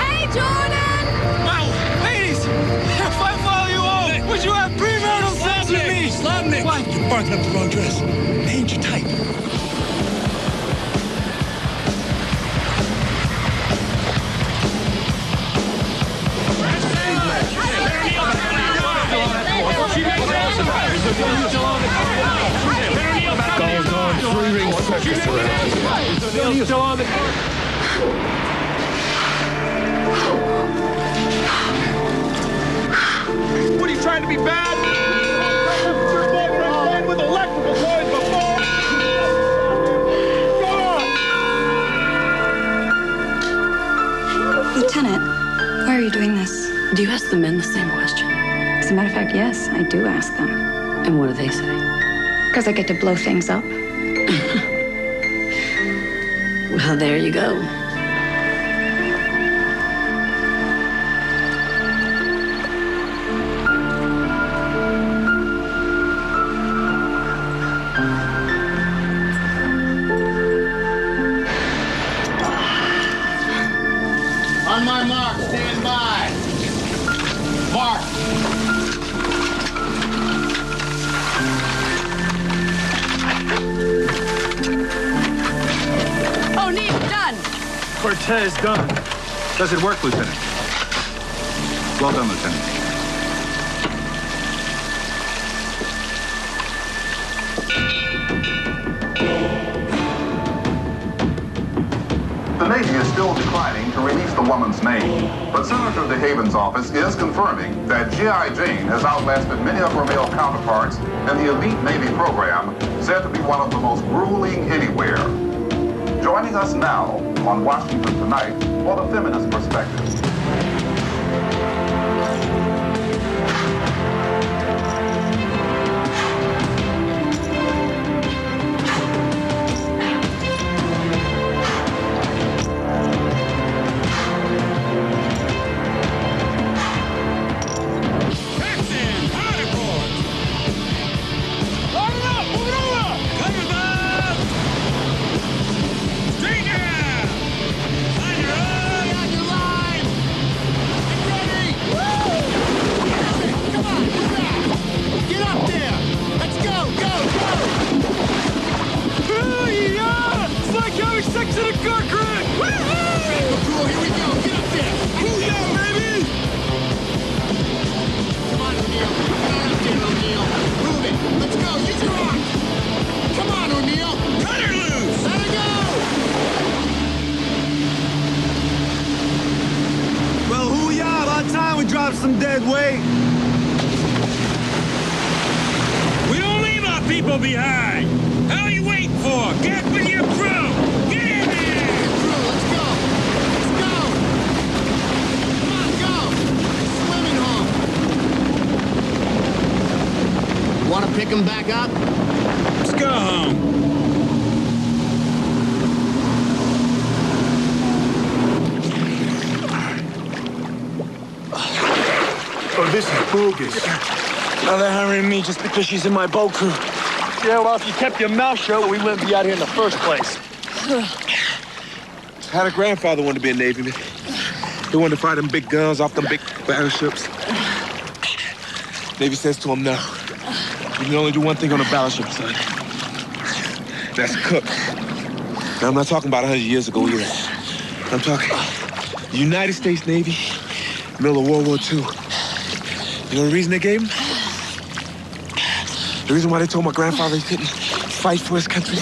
Hey, Jordan! Wow, ladies! If I follow you home, would you have premarital sex with me? Slavnik! What? You're barking up the wrong dress. Ain't your type. Still on the... What are you trying to be bad? Your boyfriend's playing with electrical toys before. Go on! Lieutenant, why are you doing this? Do you ask the men the same question? As a matter of fact, yes, I do ask them. And what do they say? Because I get to blow things up. Well, there you go. On my mark, stand by. Mark. O'Neill, done. Cortez done. Does it work, Lieutenant? Well done, Lieutenant. The Navy is still declining to release the woman's name, but Senator DeHaven's office is confirming that G.I. Jane has outlasted many of her male counterparts in the elite Navy program, said to be one of the most grueling anywhere. Joining us now on Washington Tonight for the feminist perspective. Some dead weight. We don't leave our people behind. How are you waiting for? Get with your crew. Get in there. Crew, let's go. Let's go. Come on, go. Swimming home. Want to pick him back up? Let's go home. Oh, this is bogus. Now they're hiring me just because she's in my boat crew. Yeah, well, if you kept your mouth shut, we wouldn't be out here in the first place. Had a grandfather wanted to be a Navy man. He wanted to fire them big guns off them big battleships. Navy says to him, no. You can only do one thing on a battleship, son. That's cook. Now, I'm not talking about 100 years ago either. I'm talking United States Navy, middle of World War II. You know the reason they gave him? The reason why they told my grandfather he couldn't fight for his country?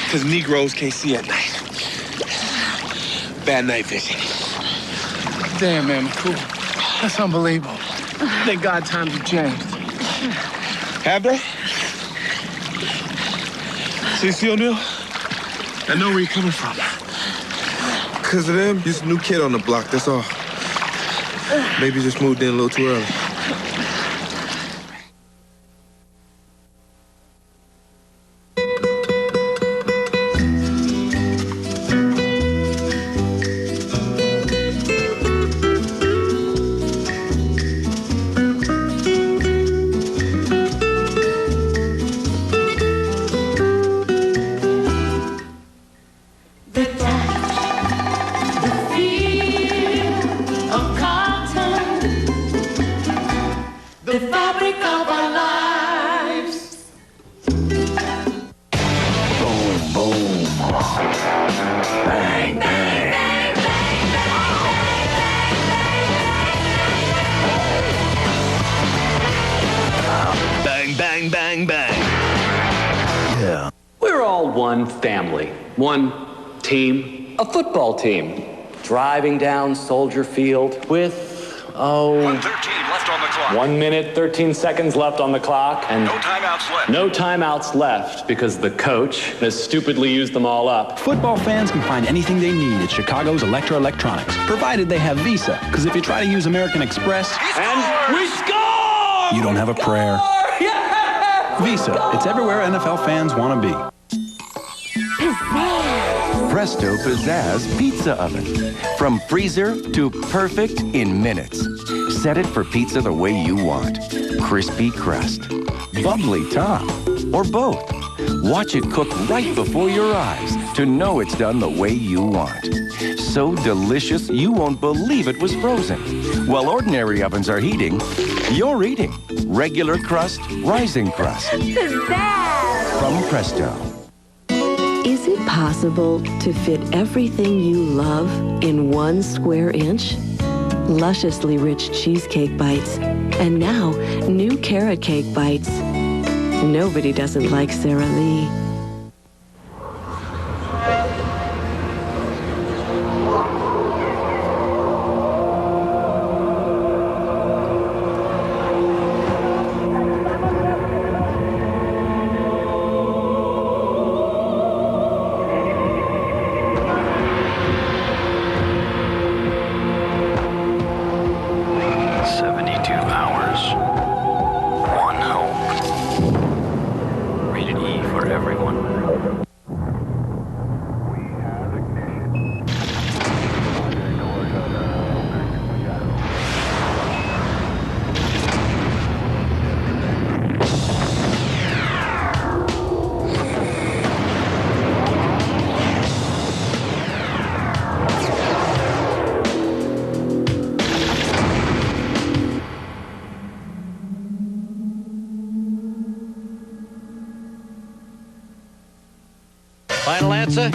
Because Negroes can't see at night. Bad night vision. Damn, man, cool. That's unbelievable. Thank God times have changed. Have they? See, O'Neill? I know where you're coming from. Because of them, just a new kid on the block, that's all. Maybe just moved in a little too early. One team, a football team, driving down Soldier Field with, 1:13 left on the clock. 1 minute, 13 seconds left on the clock, and no timeouts left. No timeouts left because the coach has stupidly used them all up. Football fans can find anything they need at Chicago's Electra Electronics, provided they have Visa. Because if you try to use American Express, and we score! You don't have a prayer. Yeah! Visa, it's everywhere NFL fans want to be. Presto Pizzazz Pizza Oven. From freezer to perfect in minutes. Set it for pizza the way you want. Crispy crust, bubbly top, or both. Watch it cook right before your eyes to know it's done the way you want. So delicious you won't believe it was frozen. While ordinary ovens are heating, you're eating. Regular crust, rising crust. Pizzazz! From Presto. Is it possible to fit everything you love in 1 square inch? Lusciously rich cheesecake bites, and now new carrot cake bites. Nobody doesn't like Sara Lee. Final answer?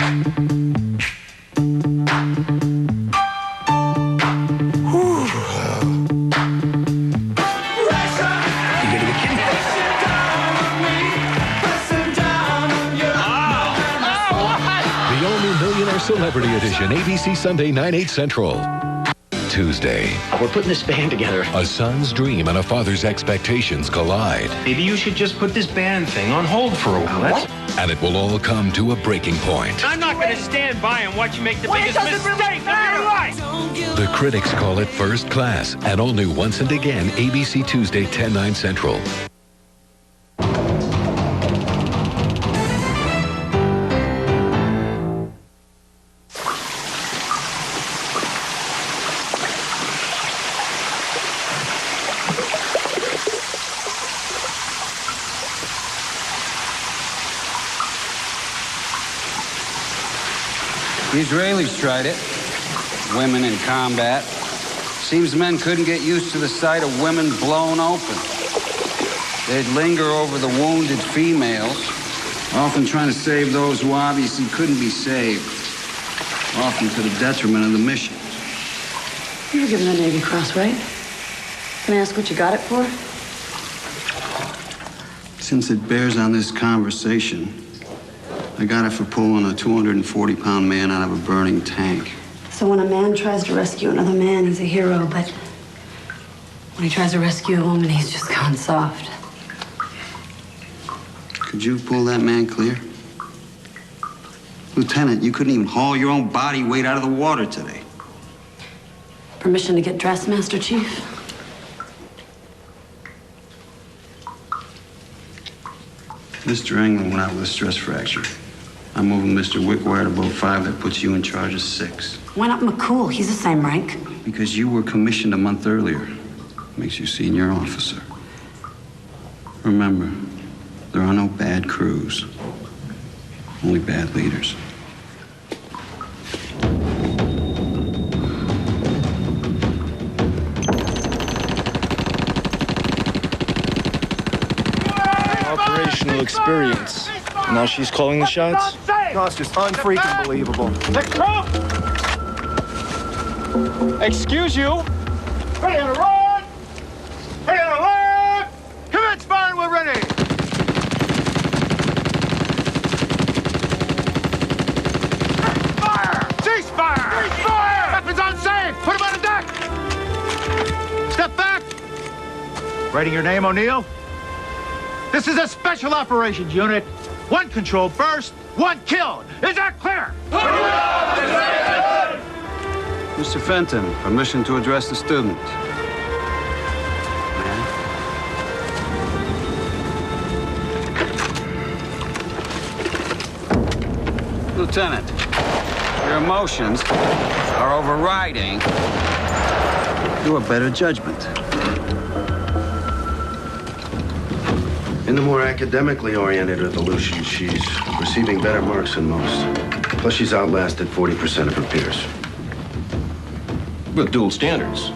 Celebrity Edition, ABC Sunday, 9/8 Central. Tuesday. We're putting this band together. A son's dream and a father's expectations collide. Maybe you should just put this band thing on hold for a while. What? And it will all come to a breaking point. I'm not going to stand by and watch you make the biggest mistake of your life. The critics call it first class. And all new Once and Again, ABC Tuesday, 10/9 Central. The Israelis tried it. Women in combat. Seems men couldn't get used to the sight of women blown open. They'd linger over the wounded females, often trying to save those who obviously couldn't be saved, often to the detriment of the mission. You were given the Navy Cross, right? Can I ask what you got it for? Since it bears on this conversation, I got it for pulling a 240-pound man out of a burning tank. So when a man tries to rescue another man, he's a hero, but when he tries to rescue a woman, he's just gone soft. Could you pull that man clear? Lieutenant, you couldn't even haul your own body weight out of the water today. Permission to get dressed, Master Chief? Mr. England went out with a stress fracture. I'm moving Mr. Wickwire to boat 5. That puts you in charge of 6. Why not McCool? He's the same rank. Because you were commissioned a month earlier. Makes you senior officer. Remember, there are no bad crews. Only bad leaders. Operational experience. Now she's calling the shots? No, it's just unfreaking believable. Excuse you. Ready on the run. Ready on the left. Commence fire, we're ready. Fire! Cease fire! Cease fire! Weapons on safe! Put them on the deck! Step back! Writing your name, O'Neill? This is a special operations unit. 1 controlled burst, 1 killed. Is that clear? Mr. Fenton, permission to address the student. Lieutenant, your emotions are overriding your better judgment. In the more academically oriented evolution, she's receiving better marks than most. Plus, she's outlasted 40% of her peers. With dual standards.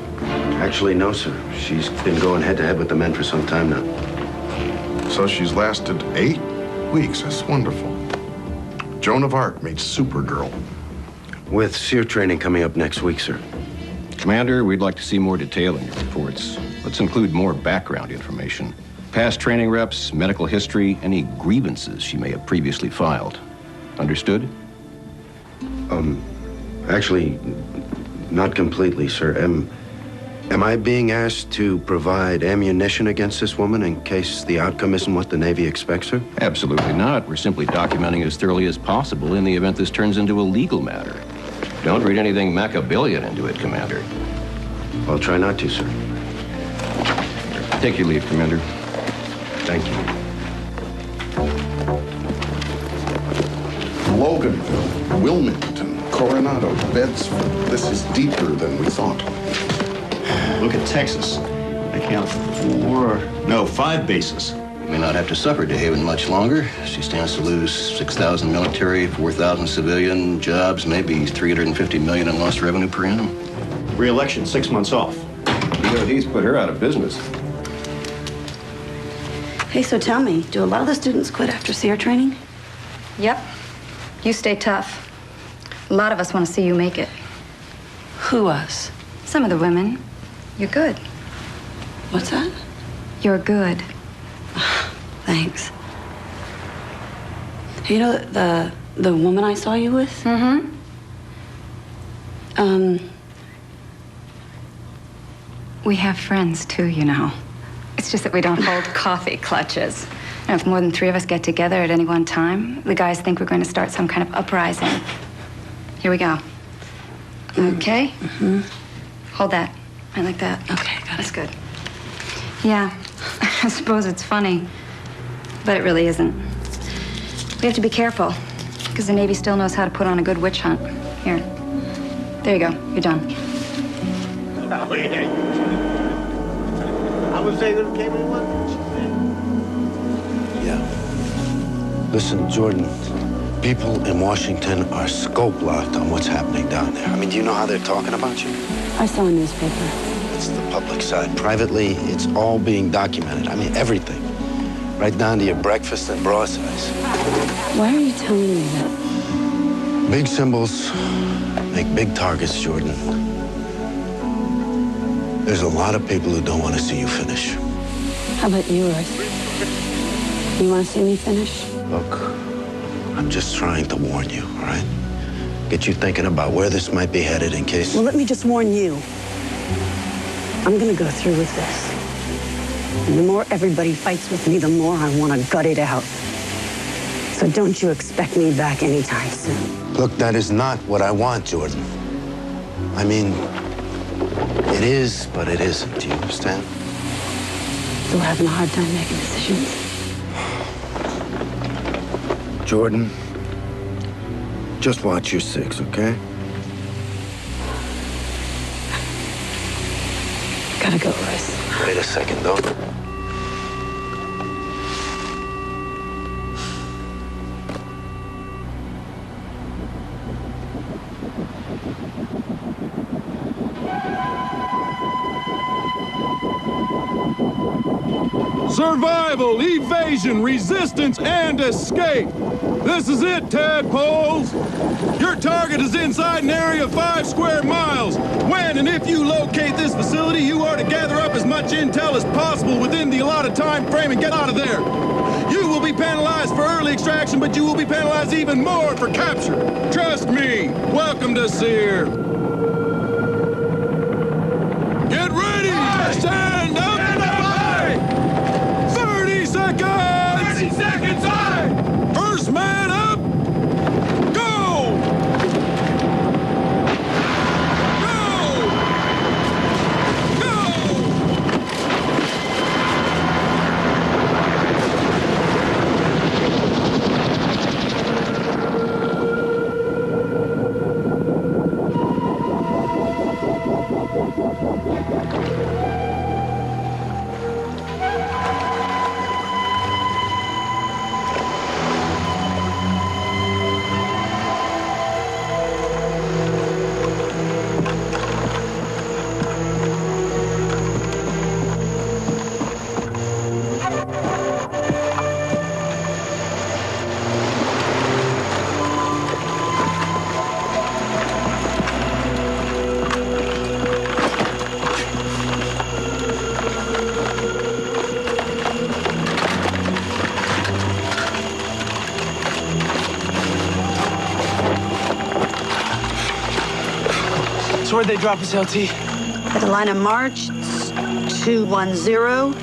Actually, no, sir. She's been going head-to-head with the men for some time now. So she's lasted 8 weeks. That's wonderful. Joan of Arc meets Supergirl. With SEER training coming up next week, sir. Commander, we'd like to see more detail in your reports. Let's include more background information. Past training reps, medical history, any grievances she may have previously filed. Understood? Actually, not completely, sir. Am I being asked to provide ammunition against this woman in case the outcome isn't what the Navy expects, sir? Absolutely not. We're simply documenting as thoroughly as possible in the event this turns into a legal matter. Don't read anything Machiavellian into it, Commander. I'll try not to, sir. Take your leave, Commander. Thank you. Loganville, Wilmington, Coronado, Bedford. This is deeper than we thought. Look at Texas. I count 5 bases. We may not have to suffer DeHaven much longer. She stands to lose 6,000 military, 4,000 civilian jobs, maybe $350 million in lost revenue per annum. Re-election, 6 months off. He's put her out of business. Hey, so tell me, do a lot of the students quit after SEER training? Yep. You stay tough. A lot of us want to see you make it. Who us? Some of the women. You're good. What's that? You're good. Thanks. You know the woman I saw you with? Mm-hmm. We have friends, too, you know. It's just that we don't hold coffee clutches. And if more than 3 of us get together at any one time, the guys think we're going to start some kind of uprising. Here we go. Okay? Mm-hmm. Hold that. I like that. Okay, got it. That's good. Yeah, I suppose it's funny, but it really isn't. We have to be careful, because the Navy still knows how to put on a good witch hunt. Here. There you go. You're done. Oh, yeah. I would say that it came in one. Yeah. Listen, Jordan, People in Washington are scope locked on what's happening down there. I mean, do you know how they're talking about you? I saw a newspaper. It's the public side. Privately, it's all being documented. I mean, everything. Right down to your breakfast and bra size. Why are you telling me that? Big symbols make big targets, Jordan. There's a lot of people who don't want to see you finish. How about you, Royce? You want to see me finish? Look, I'm just trying to warn you, all right? Get you thinking about where this might be headed in case... Well, let me just warn you. I'm gonna go through with this. And the more everybody fights with me, the more I want to gut it out. So don't you expect me back anytime soon. Look, that is not what I want, Jordan. I mean, it is, but it isn't. Do you understand? Still having a hard time making decisions. Jordan, just watch your six, okay? Gotta go, Royce. Wait a second, though. Survival, evasion, resistance, and escape. This is it, tadpoles. Your target is inside an area of 5 square miles. When and if you locate this facility, you are to gather up as much intel as possible within the allotted time frame and get out of there. You will be penalized for early extraction, but you will be penalized even more for capture. Trust me. Welcome to Sear. Get ready! Stand up! 30 seconds! 30 seconds, aye! First man up! Go! Go! Go! So where'd they drop us, LT? At the line of march, 210.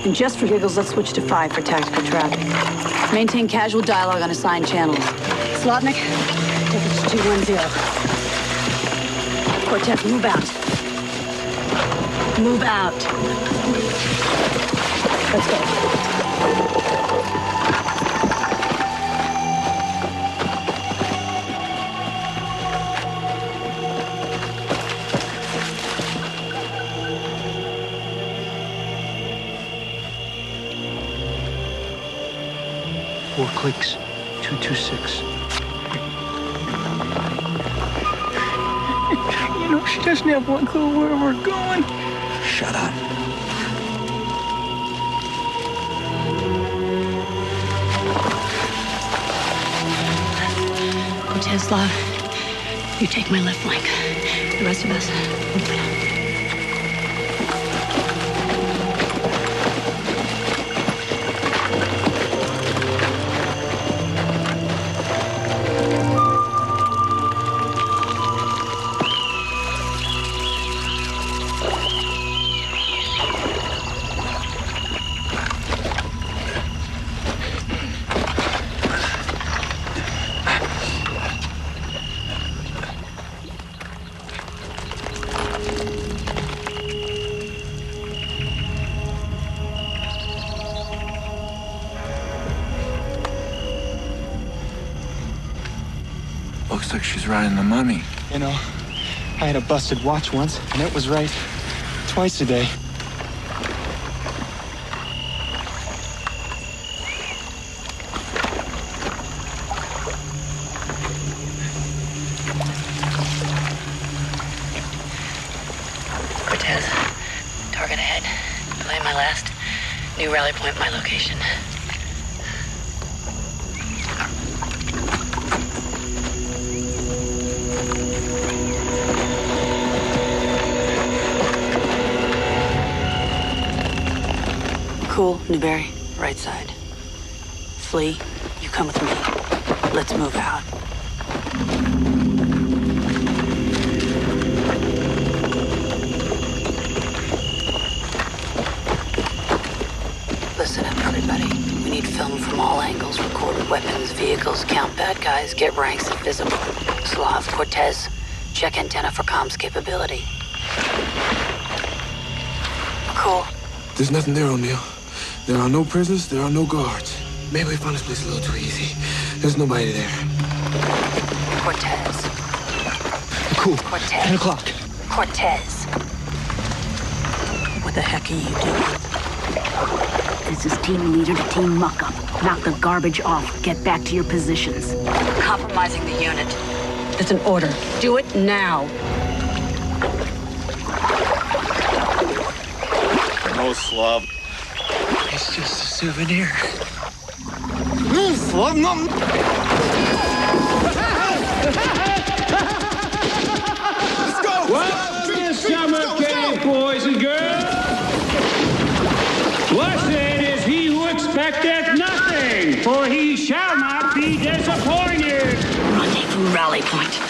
And just for giggles, let's switch to 5 for tactical traffic. Maintain casual dialogue on assigned channels. Slotnick, take it to 210. Cortez, move out. Move out. Let's go. 4 clicks, 226. You know, she doesn't have one clue where we're going. Shut up. Koteslav, you take my left flank. The rest of us, move it. Looks like she's riding the money. You know, I had a busted watch once, and it was right twice a day. New Rally Point, my location. Cool, Newberry, right side. Flea, you come with me. Let's move out. Listen up, everybody. We need film from all angles, recorded weapons, vehicles, count bad guys, get ranks invisible. Slav, Cortez, check antenna for comms capability. Cool. There's nothing there, O'Neill. There are no prisoners, there are no guards. Maybe we found this place a little too easy. There's nobody there. Cortez. Cool. Cortez. 10 o'clock. Cortez. What the heck are you doing? This is team leader to team muck-up. Knock the garbage off. Get back to your positions. Compromising the unit. It's an order. Do it now. No, Slav. It's just a souvenir. No, Slav, no. Let's go. Well, this summer came, boys and girls. Blessed is he who expecteth nothing, for he shall not be disappointed. Rendezvous Rally Point.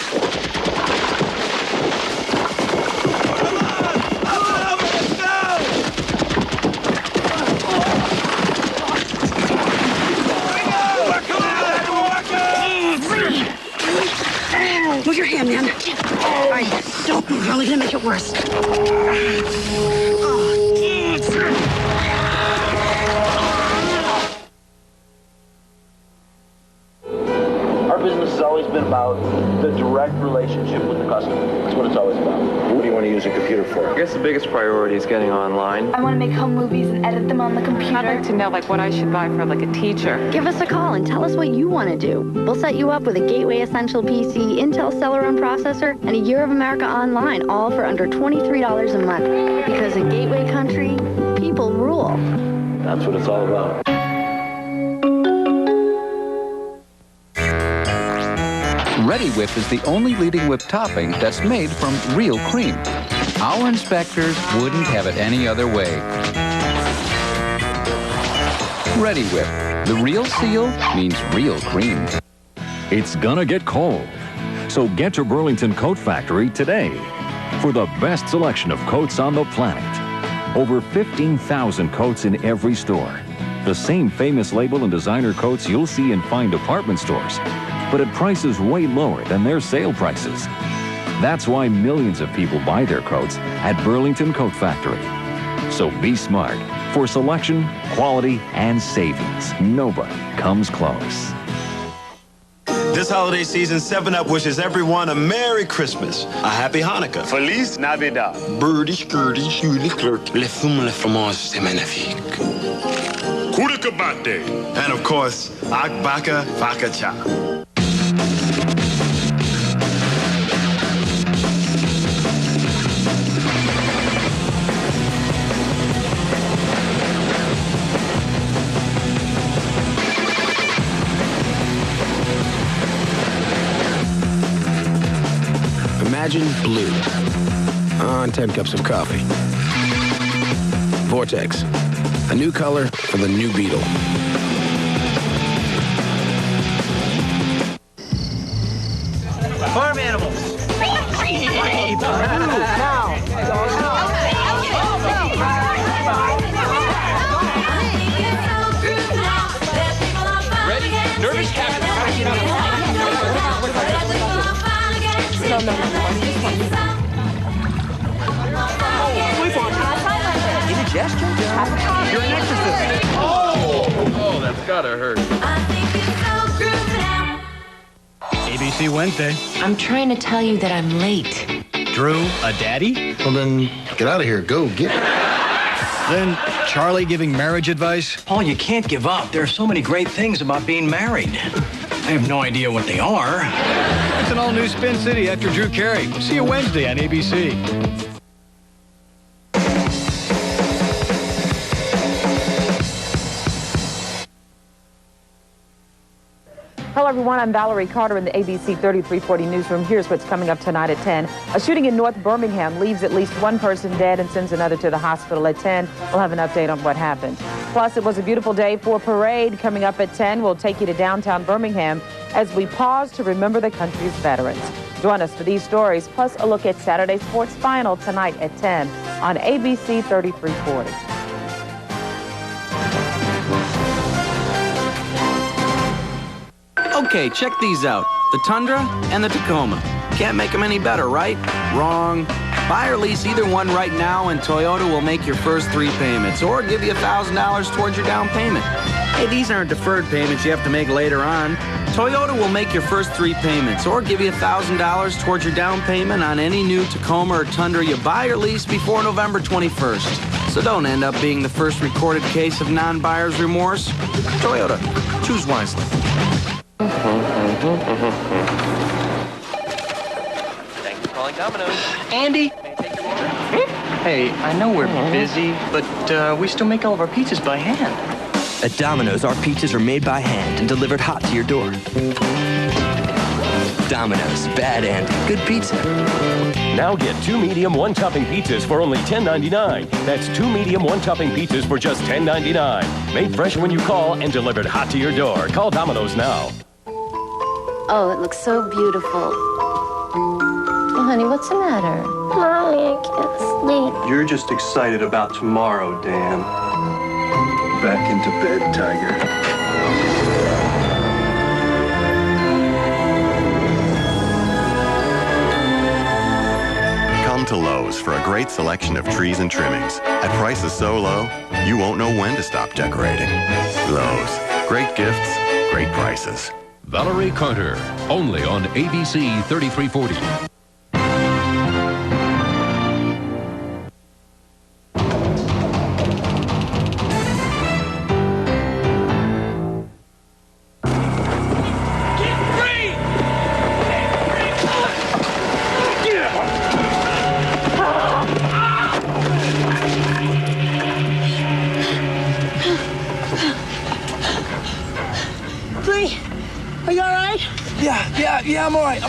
Move your hand, man. All right, don't move. You're only gonna make it worse. Our business has always been about the direct relationship with the customer. That's what it's always about. What do you want to use a computer for? I guess the biggest priority is getting online. I want to make home movies and edit them on the computer. I'd like to know what I should buy for a teacher. Give us a call and tell us what you want to do. We'll set you up with a Gateway Essential PC, Intel Celeron processor, and a Year of America Online, all for under $23 a month. Because in Gateway Country, people rule. That's what it's all about. Ready Whip is the only leading whip topping that's made from real cream. Our inspectors wouldn't have it any other way. Ready Whip. The real seal means real cream. It's gonna get cold, so get to Burlington Coat Factory today for the best selection of coats on the planet. Over 15,000 coats in every store. The same famous label and designer coats you'll see in fine department stores, but at prices way lower than their sale prices. That's why millions of people buy their coats at Burlington Coat Factory. So be smart. For selection, quality, and savings, nobody comes close. This holiday season, 7-Up wishes everyone a Merry Christmas, a Happy Hanukkah. Feliz Navidad. Birdie, skirty, shooty, clerk. Le fume, le fromage, c'est magnifique. Kudakabate. And of course, Akbaka Fakacha. Imagine blue on 10 cups of coffee. Vortex, a new color for the new Beetle. Farm animals. Ready? Nervous captain. Indigestion? You're an exorcist. Oh, that's gotta hurt. ABC Wednesday. I'm trying to tell you that I'm late. Drew, a daddy? Well, then get out of here. Go get it. Then Charlie giving marriage advice? Paul, you can't give up. There are so many great things about being married. I have no idea what they are. It's an all-new Spin City after Drew Carey. See you Wednesday on ABC. Hello, everyone. I'm Valerie Carter in the ABC 3340 newsroom. Here's what's coming up tonight at 10. A shooting in North Birmingham leaves at least one person dead and sends another to the hospital at 10. We'll have an update on what happened. Plus, it was a beautiful day for a parade. Coming up at 10, we'll take you to downtown Birmingham as we pause to remember the country's veterans. Join us for these stories, plus a look at Saturday Sports Final tonight at 10 on ABC 3340. Okay, check these out. The Tundra and the Tacoma. Can't make them any better, right? Wrong. Buy or lease either one right now and Toyota will make your first 3 payments or give you $1,000 towards your down payment. Hey, these aren't deferred payments you have to make later on. Toyota will make your first 3 payments or give you $1,000 towards your down payment on any new Tacoma or Tundra you buy or lease before November 21st. So don't end up being the first recorded case of non-buyer's remorse. Toyota. Choose wisely. Thanks for calling Domino's. Andy? May I take your order? Hey, I know we're busy, but we still make all of our pizzas by hand. At Domino's, our pizzas are made by hand and delivered hot to your door. Domino's, bad Andy, good pizza. Now get 2 medium, 1-topping pizzas for only $10.99. That's 2 medium, 1-topping pizzas for just $10.99. Made fresh when you call and delivered hot to your door. Call Domino's now. Oh, it looks so beautiful. Oh, honey, what's the matter? Mommy, I can't sleep. You're just excited about tomorrow, Dan. Back into bed, Tiger. Come to Lowe's for a great selection of trees and trimmings. At prices so low, you won't know when to stop decorating. Lowe's. Great gifts, great prices. Valerie Carter, only on ABC 3340. Bree, are you all right? Yeah, I'm all right.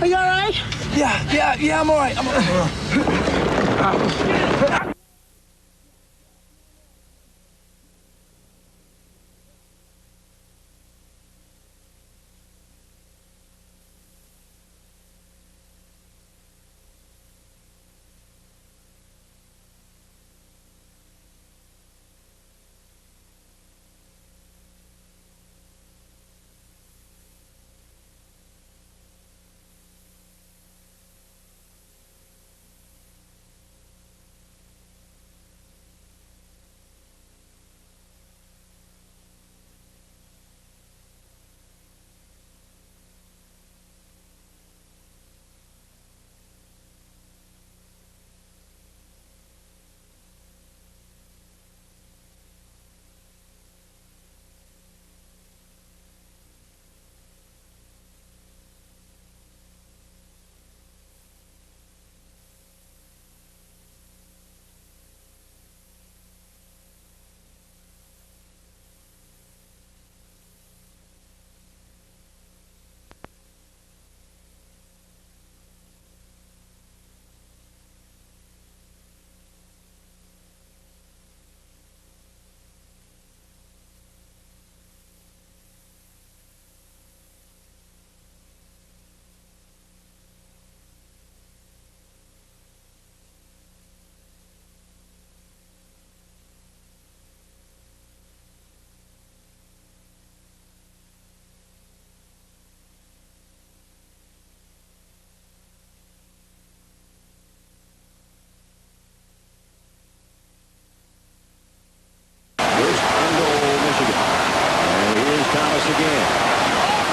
Are you all right? Yeah, I'm all right.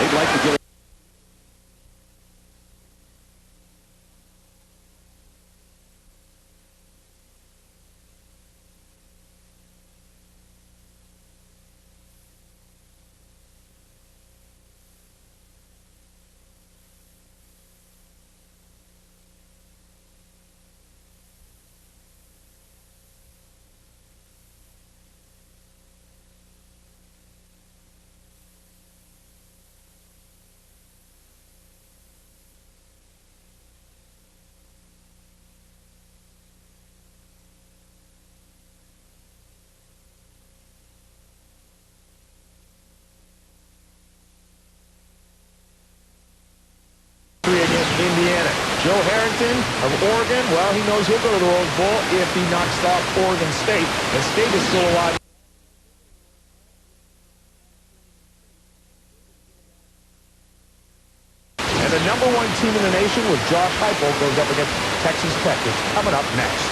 they'd like to get against Indiana. Joe Harrington of Oregon, well, he knows he'll go to the Rose Bowl if he knocks off Oregon State. The State is still alive. And the #1 team in the nation with Josh Heupel goes up against Texas Tech. It's coming up next.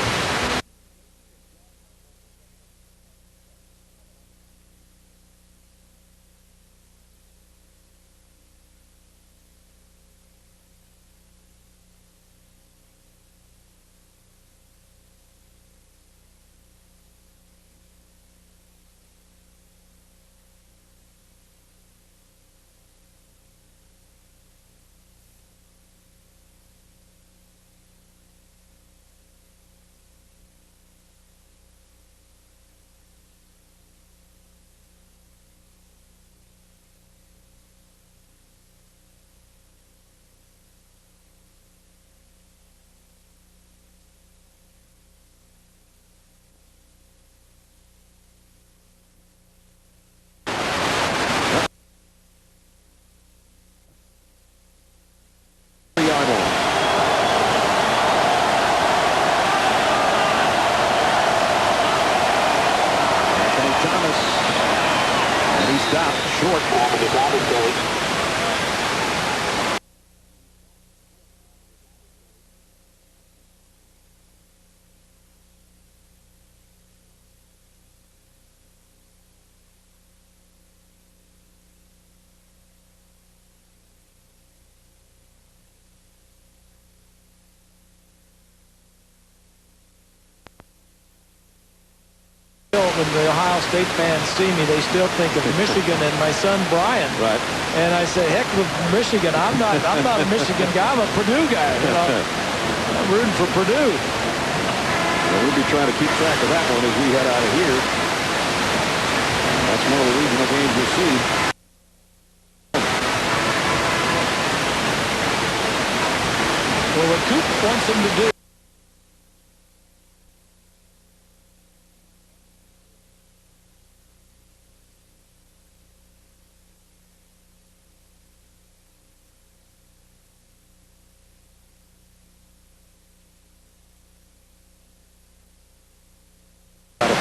Short. When the Ohio State fans see me, they still think of Michigan and my son Brian. Right. And I say, heck with Michigan. I'm not a Michigan guy. I'm a Purdue guy. You know? I'm rooting for Purdue. Well, we'll be trying to keep track of that one as we head out of here. That's one of the regional games you'll see. Well, what Coop wants them to do.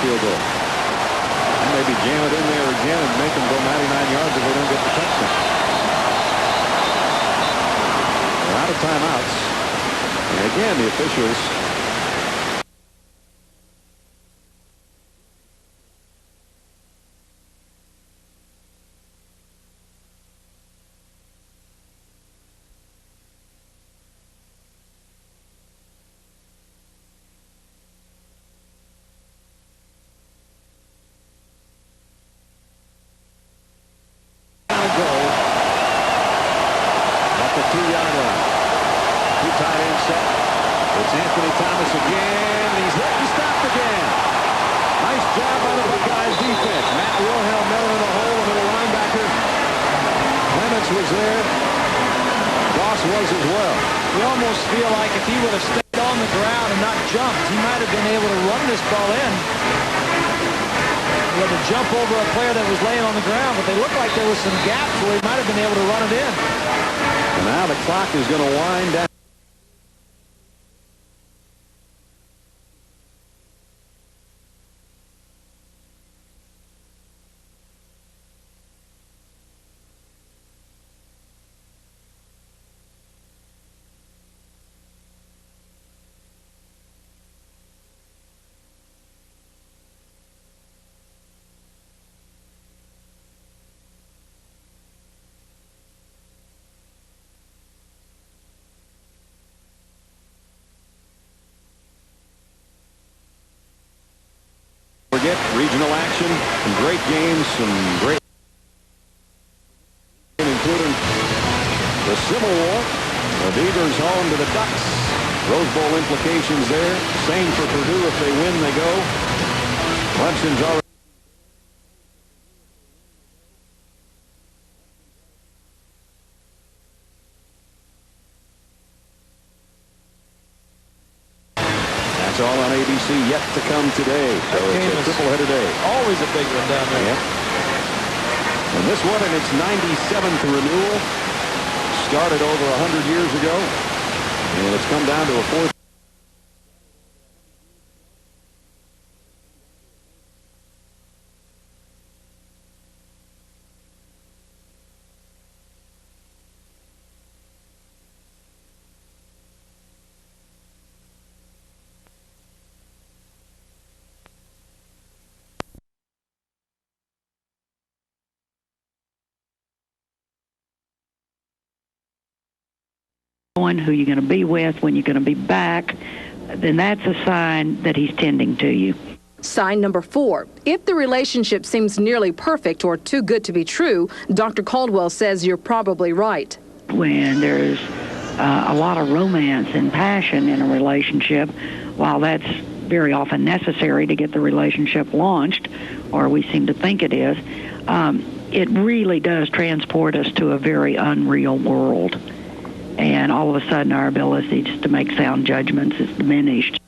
Field goal. And maybe jam it in there again and make them go 99 yards if they don't get the touchdown. They're out of timeouts. And again, the officials Anthony Thomas again. He's there. He stopped again. Nice job by the Buckeyes defense. Matt Wilhelm Miller in the hole, the middle linebacker. Clements was there. Goss was as well. We almost feel like if he would have stayed on the ground and not jumped, he might have been able to run this ball in. He had to jump over a player that was laying on the ground, but they looked like there was some gaps where he might have been able to run it in. And now the clock is going to wind down. get regional action, some great games, some great, including the Civil War. The Beavers home to the Ducks. Rose Bowl implications there. Same for Purdue. If they win, they go. Clemson's already. That's all on ABC yet to come today. So it's a triple-header day. Always a big one down there. Yep. And this one in its 97th renewal started over 100 years ago. And it's come down to a fourth. Who you're going to be with, when you're going to be back, then that's a sign that he's tending to you. Sign number 4. If the relationship seems nearly perfect or too good to be true, Dr. Caldwell says you're probably right. When there's a lot of romance and passion in a relationship, while that's very often necessary to get the relationship launched, or we seem to think it is, it really does transport us to a very unreal world. And all of a sudden our ability just to make sound judgments is diminished.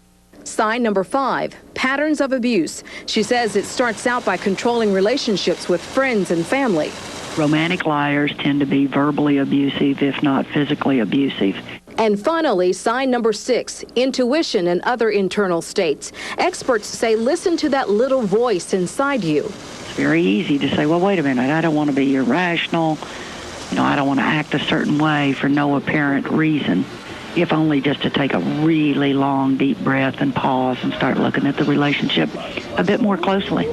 Sign number 5, patterns of abuse. She says it starts out by controlling relationships with friends and family. Romantic liars tend to be verbally abusive, if not physically abusive. And finally, sign number 6, intuition and other internal states. Experts say listen to that little voice inside you. It's very easy to say, well, wait a minute, I don't want to be irrational. You know, I don't want to act a certain way for no apparent reason, if only just to take a really long, deep breath and pause and start looking at the relationship a bit more closely.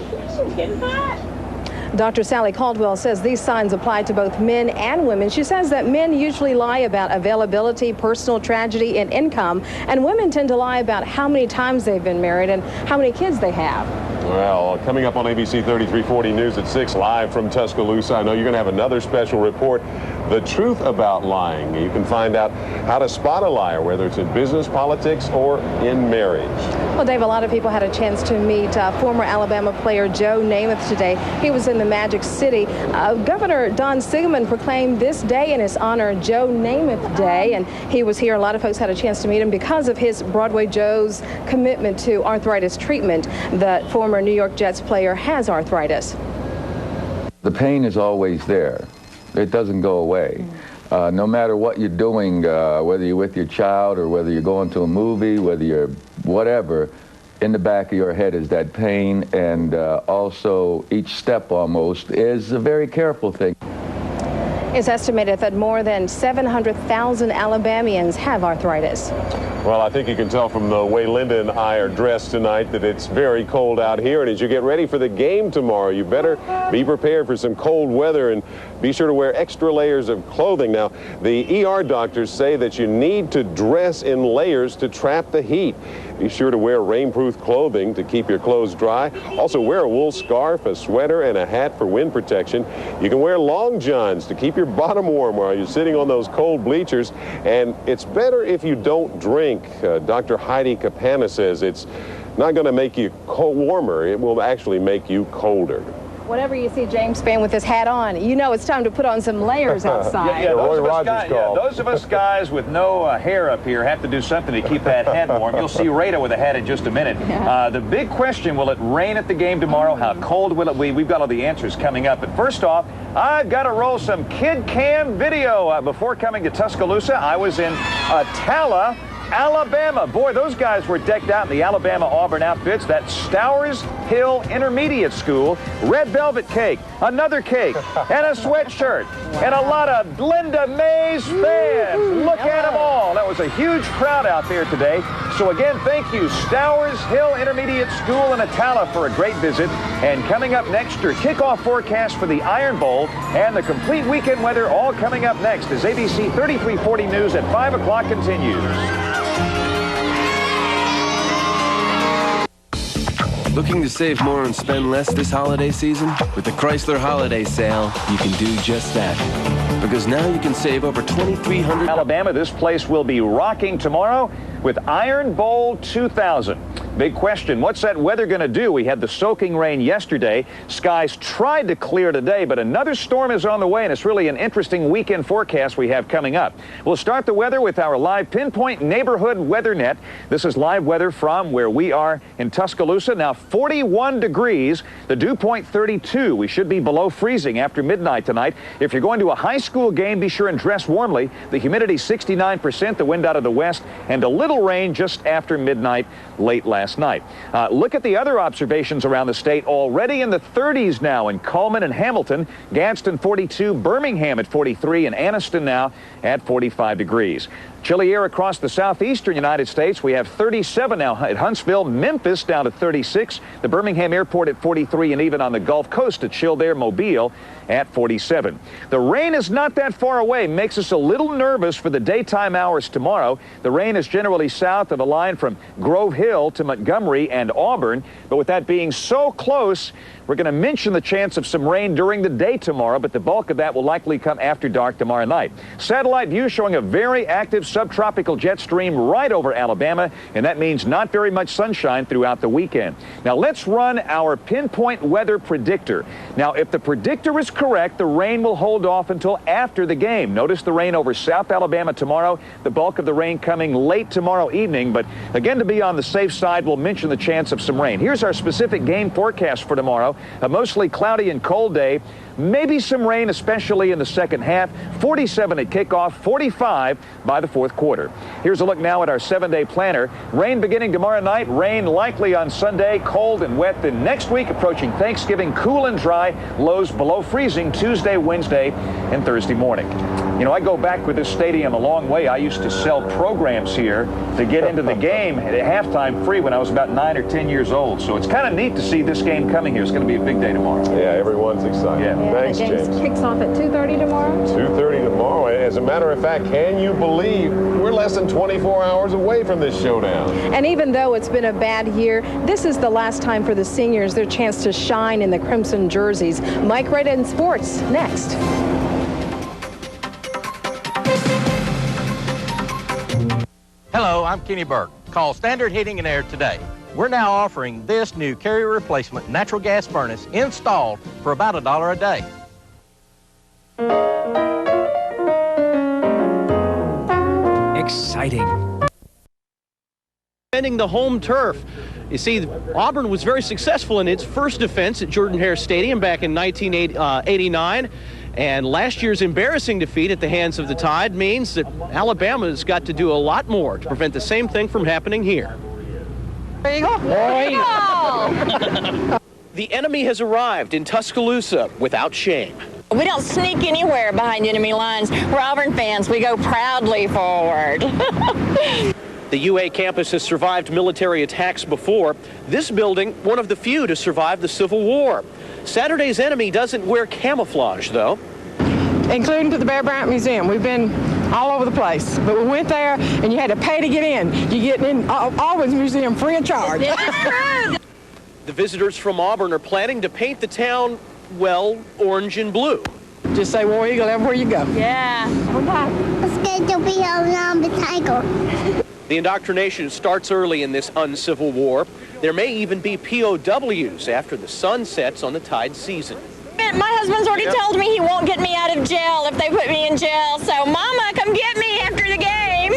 Dr. Sally Caldwell says these signs apply to both men and women. She says that men usually lie about availability, personal tragedy, and income, and women tend to lie about how many times they've been married and how many kids they have. Well, coming up on ABC 3340 News at 6, live from Tuscaloosa. I know you're going to have another special report, The Truth About Lying. You can find out how to spot a liar, whether it's in business, politics, or in marriage. Well, Dave, a lot of people had a chance to meet former Alabama player Joe Namath today. He was in the Magic City. Governor Don Sigmund proclaimed this day in his honor, Joe Namath Day, and he was here. A lot of folks had a chance to meet him because of his Broadway Joe's commitment to arthritis treatment. The former New York Jets player has arthritis. The pain is always there. It doesn't go away. No matter what you're doing, whether you're with your child or whether you're going to a movie, whether you're whatever, in the back of your head is that pain, and also each step almost is a very careful thing. It's estimated that more than 700,000 Alabamians have arthritis. Well, I think you can tell from the way Linda and I are dressed tonight that it's very cold out here. And as you get ready for the game tomorrow, you better be prepared for some cold weather and be sure to wear extra layers of clothing. Now, the ER doctors say that you need to dress in layers to trap the heat. Be sure to wear rainproof clothing to keep your clothes dry. Also, wear a wool scarf, a sweater, and a hat for wind protection. You can wear long johns to keep your bottom warm while you're sitting on those cold bleachers. And it's better if you don't drink. Dr. Heidi Capana says it's not going to make you warmer. It will actually make you colder. Whenever you see James Spann with his hat on, you know it's time to put on some layers outside. Those of us guys with no hair up here have to do something to keep that head warm. You'll see Rada with a hat in just a minute. The big question, will it rain at the game tomorrow? How cold will it be? We've got all the answers coming up. But first off, I've got to roll some Kid Cam video. Before coming to Tuscaloosa, I was in Attalla, Alabama. Boy, those guys were decked out in the Alabama Auburn outfits. That Stowers Hill Intermediate School. Red velvet cake, another cake, and a sweatshirt, and a lot of Linda Mays fans. Look at them all. That was a huge crowd out there today. So again, thank you, Stowers Hill Intermediate School in Attalla, for a great visit. And coming up next, your kickoff forecast for the Iron Bowl and the complete weekend weather, all coming up next as ABC 3340 News at 5 o'clock continues. Looking to save more and spend less this holiday season? With the Chrysler Holiday Sale, you can do just that. Because now you can save over $2,300. Alabama, this place will be rocking tomorrow with Iron Bowl 2000. Big question, what's that weather going to do? We had the soaking rain yesterday. Skies tried to clear today, but another storm is on the way, and it's really an interesting weekend forecast we have coming up. We'll start the weather with our live Pinpoint Neighborhood Weather Net. This is live weather from where we are in Tuscaloosa. Now 41 degrees, the dew point 32. We should be below freezing after midnight tonight. If you're going to a high school game, be sure and dress warmly. The humidity 69%, the wind out of the west, and a little rain just after midnight late last night. Look at the other observations around the state. Already in the 30s now in Cullman and Hamilton, Gadsden 42, Birmingham at 43, and Anniston now at 45 degrees. Chilly air across the southeastern United States. We have 37 now at Huntsville, Memphis down to 36, the Birmingham airport at 43, and even on the Gulf Coast at chilled air, Mobile at 47. The rain is not that far away, makes us a little nervous for the daytime hours tomorrow. The rain is generally south of the line from Grove Hill to Montgomery and Auburn, but with that being so close, we're going to mention the chance of some rain during the day tomorrow, but the bulk of that will likely come after dark tomorrow night. Satellite view showing a very active subtropical jet stream right over Alabama, and that means not very much sunshine throughout the weekend. Now let's run our Pinpoint weather predictor. Now if the predictor is correct, the rain will hold off until after the game. Notice the rain over South Alabama tomorrow, the bulk of the rain coming late tomorrow evening, but again, to be on the safe side, we'll mention the chance of some rain. Here's our specific game forecast for tomorrow. A mostly cloudy and cold day. Maybe some rain, especially in the second half. 47 at kickoff, 45 by the fourth quarter. Here's a look now at our 7-day planner. Rain beginning tomorrow night, rain likely on Sunday, cold and wet. Then next week, approaching Thanksgiving, cool and dry, lows below freezing Tuesday, Wednesday, and Thursday morning. You know, I go back with this stadium a long way. I used to sell programs here to get into the game at halftime free when I was about 9 or 10 years old. So it's kind of neat to see this game coming here. It's going to be a big day tomorrow. Yeah, everyone's excited. Yeah. Thanks, the game James. kicks off at 2:30 tomorrow. 2:30 tomorrow. As a matter of fact, can you believe we're less than 24 hours away from this showdown? And even though it's been a bad year, this is the last time for the seniors their chance to shine in the crimson jerseys. Mike Reda in sports next. Hello, I'm Kenny Burke. Call Standard Heating and Air today. We're now offering this new Carrier replacement natural gas furnace installed for about $1 a day. Exciting. Defending the home turf. You see, Auburn was very successful in its first defense at Jordan-Hare Stadium back in 1989. And last year's embarrassing defeat at the hands of the Tide means that Alabama's got to do a lot more to prevent the same thing from happening here. The enemy has arrived in Tuscaloosa without shame. We don't sneak anywhere behind enemy lines. We're Auburn fans. We go proudly forward. The UA campus has survived military attacks before. This building, one of the few to survive the Civil War. Saturday's enemy doesn't wear camouflage, though. Including to the Bear Bryant Museum. We've been all over the place, but we went there and you had to pay to get in. You get in Auburn's museum free of charge. The visitors from Auburn are planning to paint the town, well, orange and blue. Just say War Eagle everywhere you go. Yeah. The indoctrination starts early in this uncivil war. There may even be POWs after the sun sets on the Tide season. My husband's already told me he won't get me out of jail if they put me in jail. So, Mama, come get me after the game.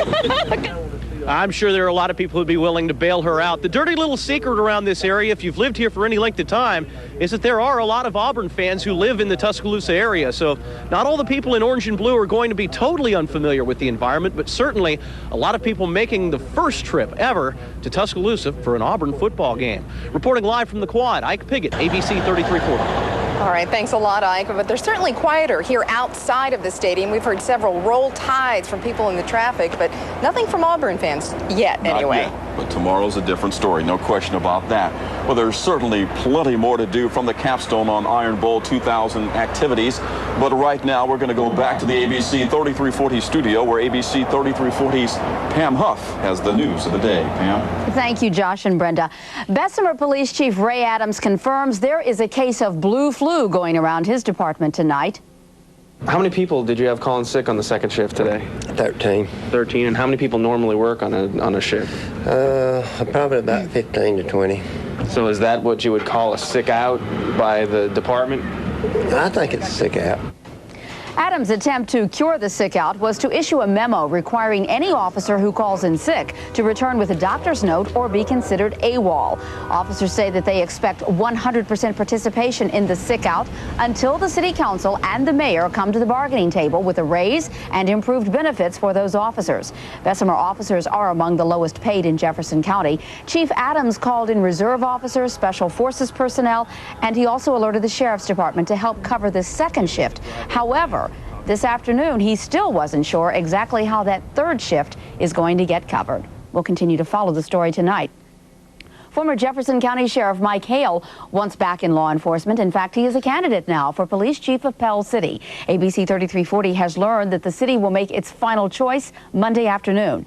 I'm sure there are a lot of people who'd be willing to bail her out. The dirty little secret around this area, if you've lived here for any length of time, is that there are a lot of Auburn fans who live in the Tuscaloosa area. So not all the people in orange and blue are going to be totally unfamiliar with the environment, but certainly a lot of people making the first trip ever to Tuscaloosa for an Auburn football game. Reporting live from the Quad, Ike Piggott, ABC 3340. All right, thanks a lot, Ike. But they're certainly quieter here outside of the stadium. We've heard several roll tides from people in the traffic, but nothing from Auburn fans yet, anyway. but tomorrow's a different story, no question about that. Well, there's certainly plenty more to do from the capstone on Iron Bowl 2000 activities, but right now we're going to go back to the ABC 3340 studio where ABC 3340's Pam Huff has the news of the day. Pam? Thank you, Josh and Brenda. Bessemer Police Chief Ray Adams confirms there is a case of blue flu going around his department tonight. How many people did you have calling sick on the second shift today? 13. 13, and how many people normally work on a shift? Probably about 15 to 20. So is that what you would call a sick out by the department? I think it's a sick out. Adams' attempt to cure the sick out was to issue a memo requiring any officer who calls in sick to return with a doctor's note or be considered AWOL. Officers say that they expect 100% participation in the sick out until the city council and the mayor come to the bargaining table with a raise and improved benefits for those officers. Bessemer officers are among the lowest paid in Jefferson County. Chief Adams called in reserve officers, special forces personnel, and he also alerted the sheriff's department to help cover the second shift. However, this afternoon, he still wasn't sure exactly how that third shift is going to get covered. We'll continue to follow the story tonight. Former Jefferson County Sheriff Mike Hale wants back in law enforcement. In fact, he is a candidate now for police chief of Pell City. ABC 3340 has learned that the city will make its final choice Monday afternoon.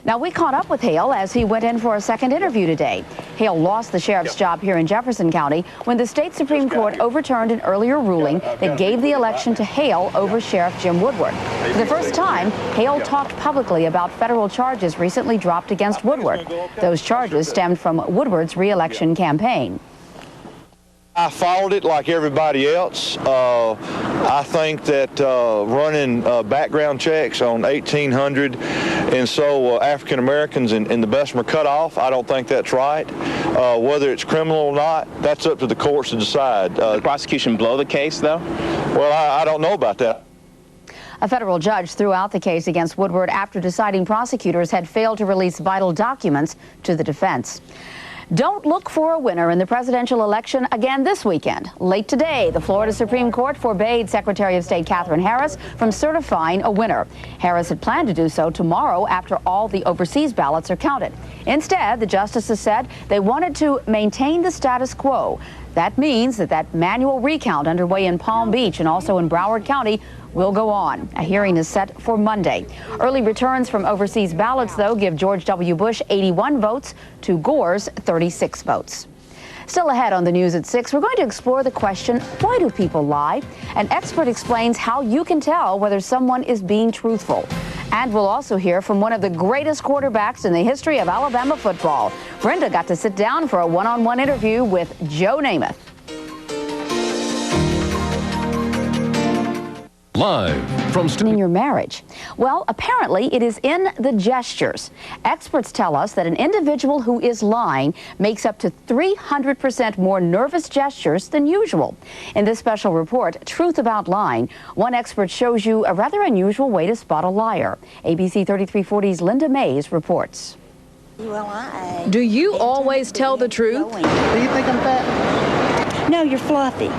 Now, we caught up with Hale as he went in for a second interview today. Hale lost the sheriff's job here in Jefferson County when the state Supreme Court overturned an earlier ruling that gave the election to Hale over Sheriff Jim Woodward. For the first time, Hale talked publicly about federal charges recently dropped against Woodward. Those charges stemmed from Woodward's re-election campaign. I followed it like everybody else. I think that running background checks on 1,800 and so African Americans in the Bessemer cutoff, I don't think that's right. Whether it's criminal or not, that's up to the courts to decide. Did the prosecution blow the case, though? Well, I don't know about that. A federal judge threw out the case against Woodward after deciding prosecutors had failed to release vital documents to the defense. Don't look for a winner in the presidential election again this weekend. Late today, the Florida Supreme Court forbade Secretary of State Katherine Harris from certifying a winner. Harris had planned to do so tomorrow after all the overseas ballots are counted. Instead, the justices said they wanted to maintain the status quo. That means that manual recount underway in Palm Beach and also in Broward County will go on. A hearing is set for Monday. Early returns from overseas ballots, though, give George W. Bush 81 votes to Gore's 36 votes. Still ahead on the news at 6, we're going to explore the question, why do people lie? An expert explains how you can tell whether someone is being truthful. And we'll also hear from one of the greatest quarterbacks in the history of Alabama football. Brenda got to sit down for a one-on-one interview with Joe Namath. Live from in your marriage. Well, apparently it is in the gestures. Experts tell us that an individual who is lying makes up to 300% more nervous gestures than usual. In this special report, Truth About Lying, one expert shows you a rather unusual way to spot a liar. ABC 3340's Linda Mays reports. Do you always tell the truth? Do you think I'm fat? No, you're fluffy.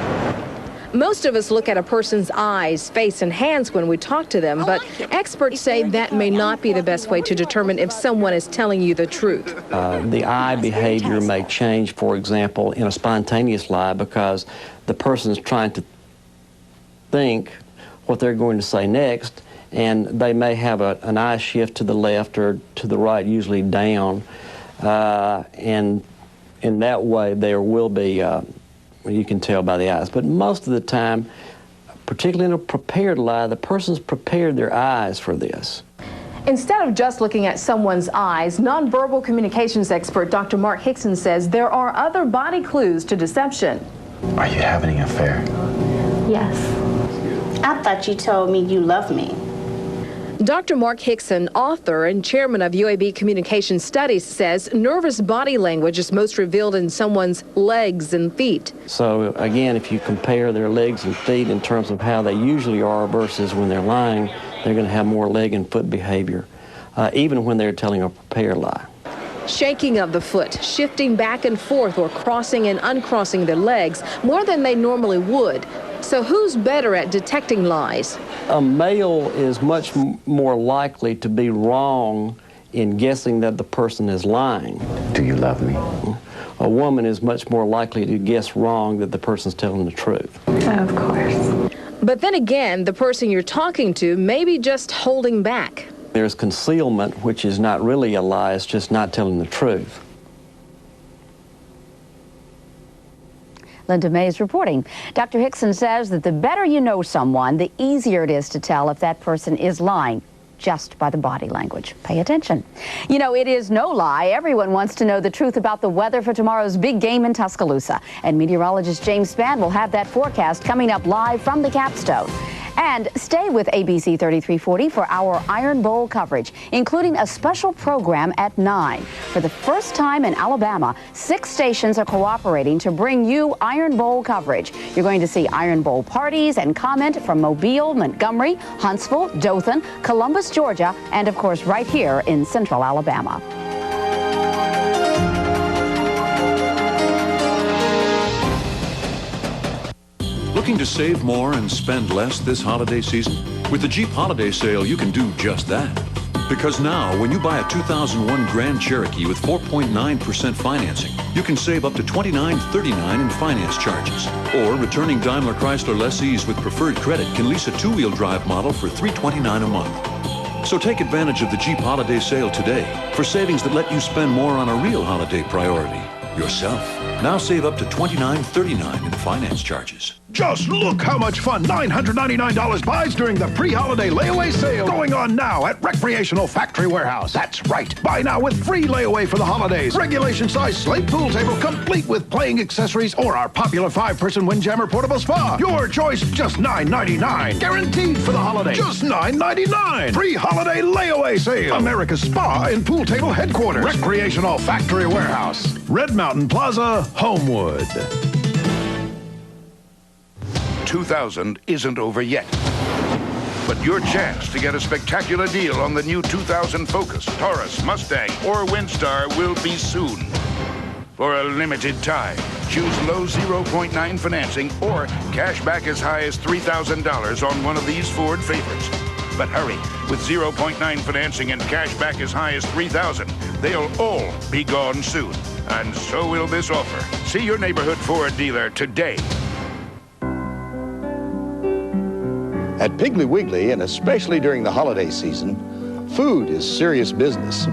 Most of us look at a person's eyes, face, and hands when we talk to them, but experts say that may not be the best way to determine if someone is telling you the truth. The eye behavior may change, for example, in a spontaneous lie because the person is trying to think what they're going to say next, and they may have an eye shift to the left or to the right, usually down, and in that way there will be you can tell by the eyes. But most of the time, particularly in a prepared lie, the person's prepared their eyes for this. Instead of just looking at someone's eyes, nonverbal communications expert Dr. Mark Hickson says there are other body clues to deception. Are you having an affair? Yes. I thought you told me you love me. Dr. Mark Hickson, author and chairman of UAB Communication Studies, says nervous body language is most revealed in someone's legs and feet. So again, if you compare their legs and feet in terms of how they usually are versus when they're lying, they're going to have more leg and foot behavior, even when they're telling a prepared lie. Shaking of the foot, shifting back and forth, or crossing and uncrossing their legs more than they normally would. So who's better at detecting lies? A male is much more likely to be wrong in guessing that the person is lying. Do you love me? A woman is much more likely to guess wrong that the person's telling the truth. Of course. But then again, the person you're talking to may be just holding back. There's concealment, which is not really a lie, it's just not telling the truth. Linda Mays reporting. Dr. Hickson says that the better you know someone, the easier it is to tell if that person is lying, just by the body language. Pay attention. You know, it is no lie. Everyone wants to know the truth about the weather for tomorrow's big game in Tuscaloosa. And meteorologist James Spann will have that forecast coming up live from the Capstone. And stay with ABC 3340 for our Iron Bowl coverage, including a special program at 9. For the first time in Alabama, 6 stations are cooperating to bring you Iron Bowl coverage. You're going to see Iron Bowl parties and comment from Mobile, Montgomery, Huntsville, Dothan, Columbus, Georgia, and of course right here in Central Alabama. Looking to save more and spend less this holiday season? With the Jeep Holiday Sale, you can do just that. Because now, when you buy a 2001 Grand Cherokee with 4.9% financing, you can save up to $29.39 in finance charges. Or returning Daimler Chrysler lessees with preferred credit can lease a 2-wheel drive model for $329 a month. So take advantage of the Jeep Holiday Sale today for savings that let you spend more on a real holiday priority, yourself. Now save up to $29.39 in finance charges. Just look how much fun $999 buys during the pre-holiday layaway sale going on now at Recreational Factory Warehouse. That's right. Buy now with free layaway for the holidays. Regulation size slate pool table complete with playing accessories or our popular 5-person Windjammer portable spa. Your choice, just $9.99. Guaranteed for the holidays. Just $9.99. Free holiday layaway sale. America's spa and pool table headquarters. Recreational Factory Warehouse. Red Mountain Plaza, Homewood. 2000 isn't over yet. But your chance to get a spectacular deal on the new 2000 Focus, Taurus, Mustang, or Windstar will be soon. For a limited time, choose low 0.9 financing or cash back as high as $3,000 on one of these Ford favorites. But hurry, with 0.9 financing and cash back as high as $3,000, they'll all be gone soon. And so will this offer. See your neighborhood Ford dealer today. At Piggly Wiggly, and especially during the holiday season, food is serious business.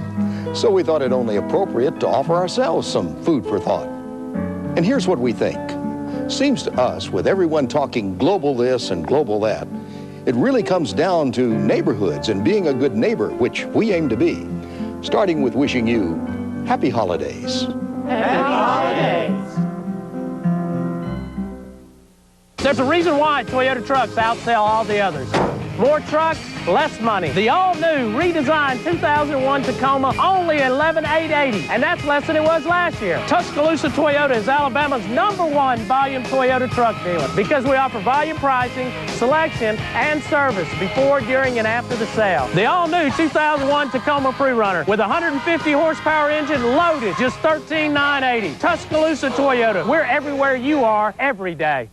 So we thought it only appropriate to offer ourselves some food for thought. And here's what we think. Seems to us, with everyone talking global this and global that, it really comes down to neighborhoods and being a good neighbor, which we aim to be. Starting with wishing you happy holidays. Happy holidays. There's a reason why Toyota trucks outsell all the others. More trucks, less money. The all-new, redesigned 2001 Tacoma, only $11,880, and that's less than it was last year. Tuscaloosa Toyota is Alabama's #1 volume Toyota truck dealer because we offer volume pricing, selection, and service before, during, and after the sale. The all-new 2001 Tacoma Pre-Runner with a 150 horsepower engine loaded, just $13,980. Tuscaloosa Toyota, we're everywhere you are every day.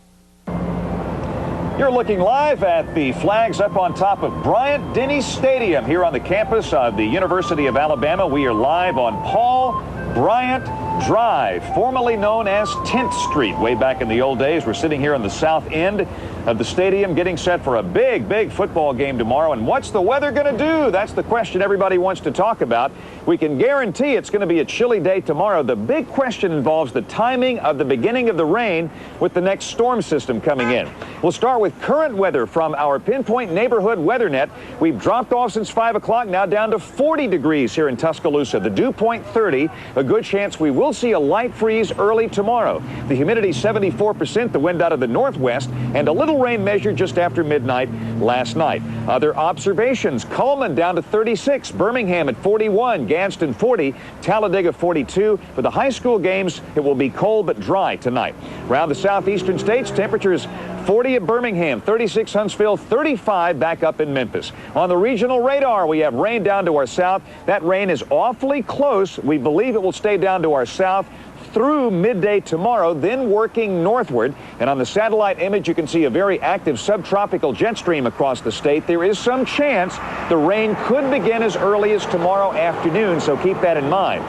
You're looking live at the flags up on top of Bryant-Denny Stadium here on the campus of the University of Alabama. We are live on Paul Bryant Drive, formerly known as 10th Street. Way back in the old days, we're sitting here on the south end of the stadium getting set for a big, big football game tomorrow. And what's the weather going to do? That's the question everybody wants to talk about. We can guarantee it's going to be a chilly day tomorrow. The big question involves the timing of the beginning of the rain with the next storm system coming in. We'll start with current weather from our Pinpoint Neighborhood Weather Net. We've dropped off since 5 o'clock, now down to 40 degrees here in Tuscaloosa. The dew point 30, a good chance we will see a light freeze early tomorrow. The humidity 74%, the wind out of the northwest, and a little rain measured just after midnight last night. Other observations, Coleman down to 36, Birmingham at 41, Gadsden 40, Talladega 42. For the high school games, it will be cold but dry tonight. Around the southeastern states, temperatures 40 at Birmingham, 36 Huntsville, 35 back up in Memphis. On the regional radar, we have rain down to our south. That rain is awfully close. We believe it will stay down to our south through midday tomorrow, then working northward. And on the satellite image, you can see a very active subtropical jet stream across the state. There is some chance the rain could begin as early as tomorrow afternoon, so keep that in mind.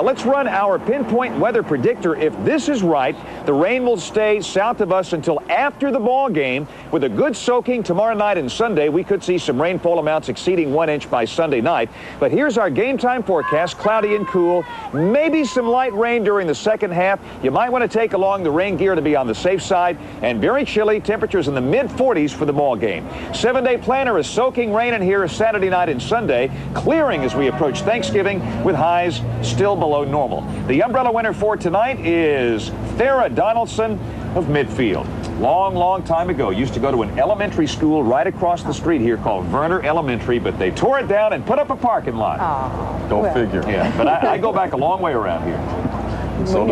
Let's run our pinpoint weather predictor. If this is right, the rain will stay south of us until after the ball game. With a good soaking tomorrow night and Sunday, we could see some rainfall amounts exceeding 1 inch by Sunday night. But here's our game time forecast: cloudy and cool, maybe some light rain during the second half. You might want to take along the rain gear to be on the safe side, and very chilly, temperatures in the mid-40s for the ball game. 7-day planner is soaking rain in here Saturday night and Sunday, clearing as we approach Thanksgiving with highs still below normal. The umbrella winner for tonight is Farrah Donaldson of Midfield. Long time ago, used to go to an elementary school right across the street here called Verner Elementary, but they tore it down and put up a parking lot. Go figure. Yeah, but I go back a long way around here. So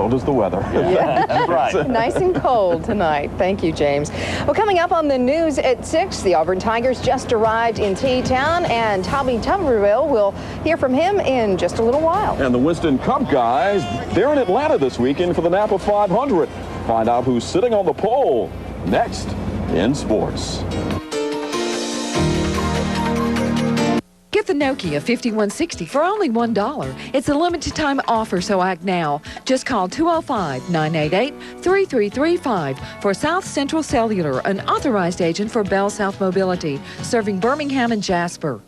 does the weather. Yeah, that's right. Nice and cold tonight. Thank you, James. Well, coming up on the news at 6, the Auburn Tigers just arrived in T-Town, and Tommy Tuberville will hear from him in just a little while. And the Winston Cup guys, they're in Atlanta this weekend for the Napa 500. Find out who's sitting on the pole next in sports. Get the Nokia 5160 for only $1. It's a limited time offer, so act now. Just call 205-988-3335 for South Central Cellular, an authorized agent for Bell South Mobility, serving Birmingham and Jasper.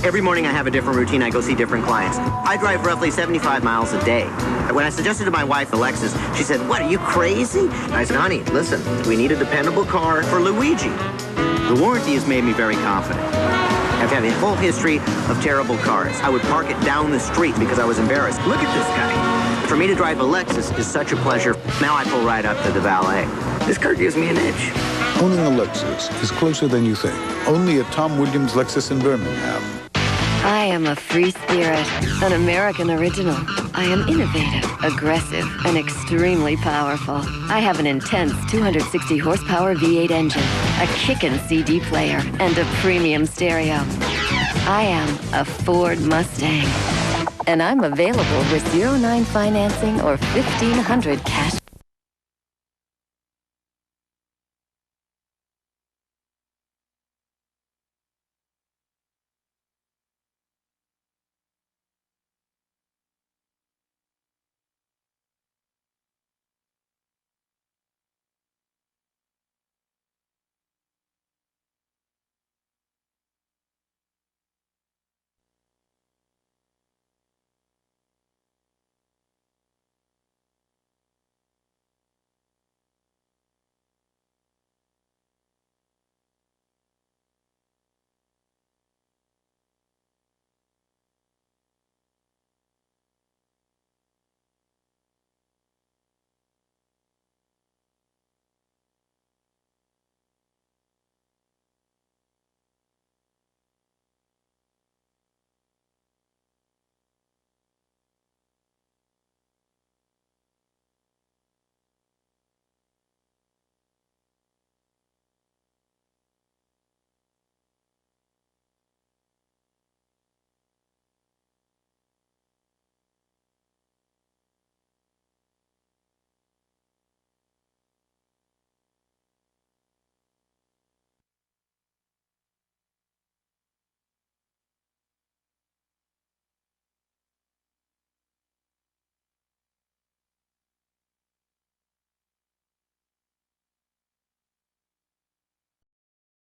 Every morning I have a different routine. I go see different clients. I drive roughly 75 miles a day. When I suggested to my wife, Alexis, she said, "What, are you crazy?" I said, "Honey, listen, we need a dependable car for Luigi." The warranty has made me very confident. I've had a whole history of terrible cars. I would park it down the street because I was embarrassed. Look at this guy. For me to drive a Lexus is such a pleasure. Now I pull right up to the valet. This car gives me an itch. Owning a Lexus is closer than you think. Only at Tom Williams Lexus in Birmingham. I am a free spirit, an American original. I am innovative, aggressive, and extremely powerful. I have an intense 260 horsepower V8 engine, a kickin' CD player, and a premium stereo. I am a Ford Mustang. And I'm available with 0-9 financing or 1,500 cash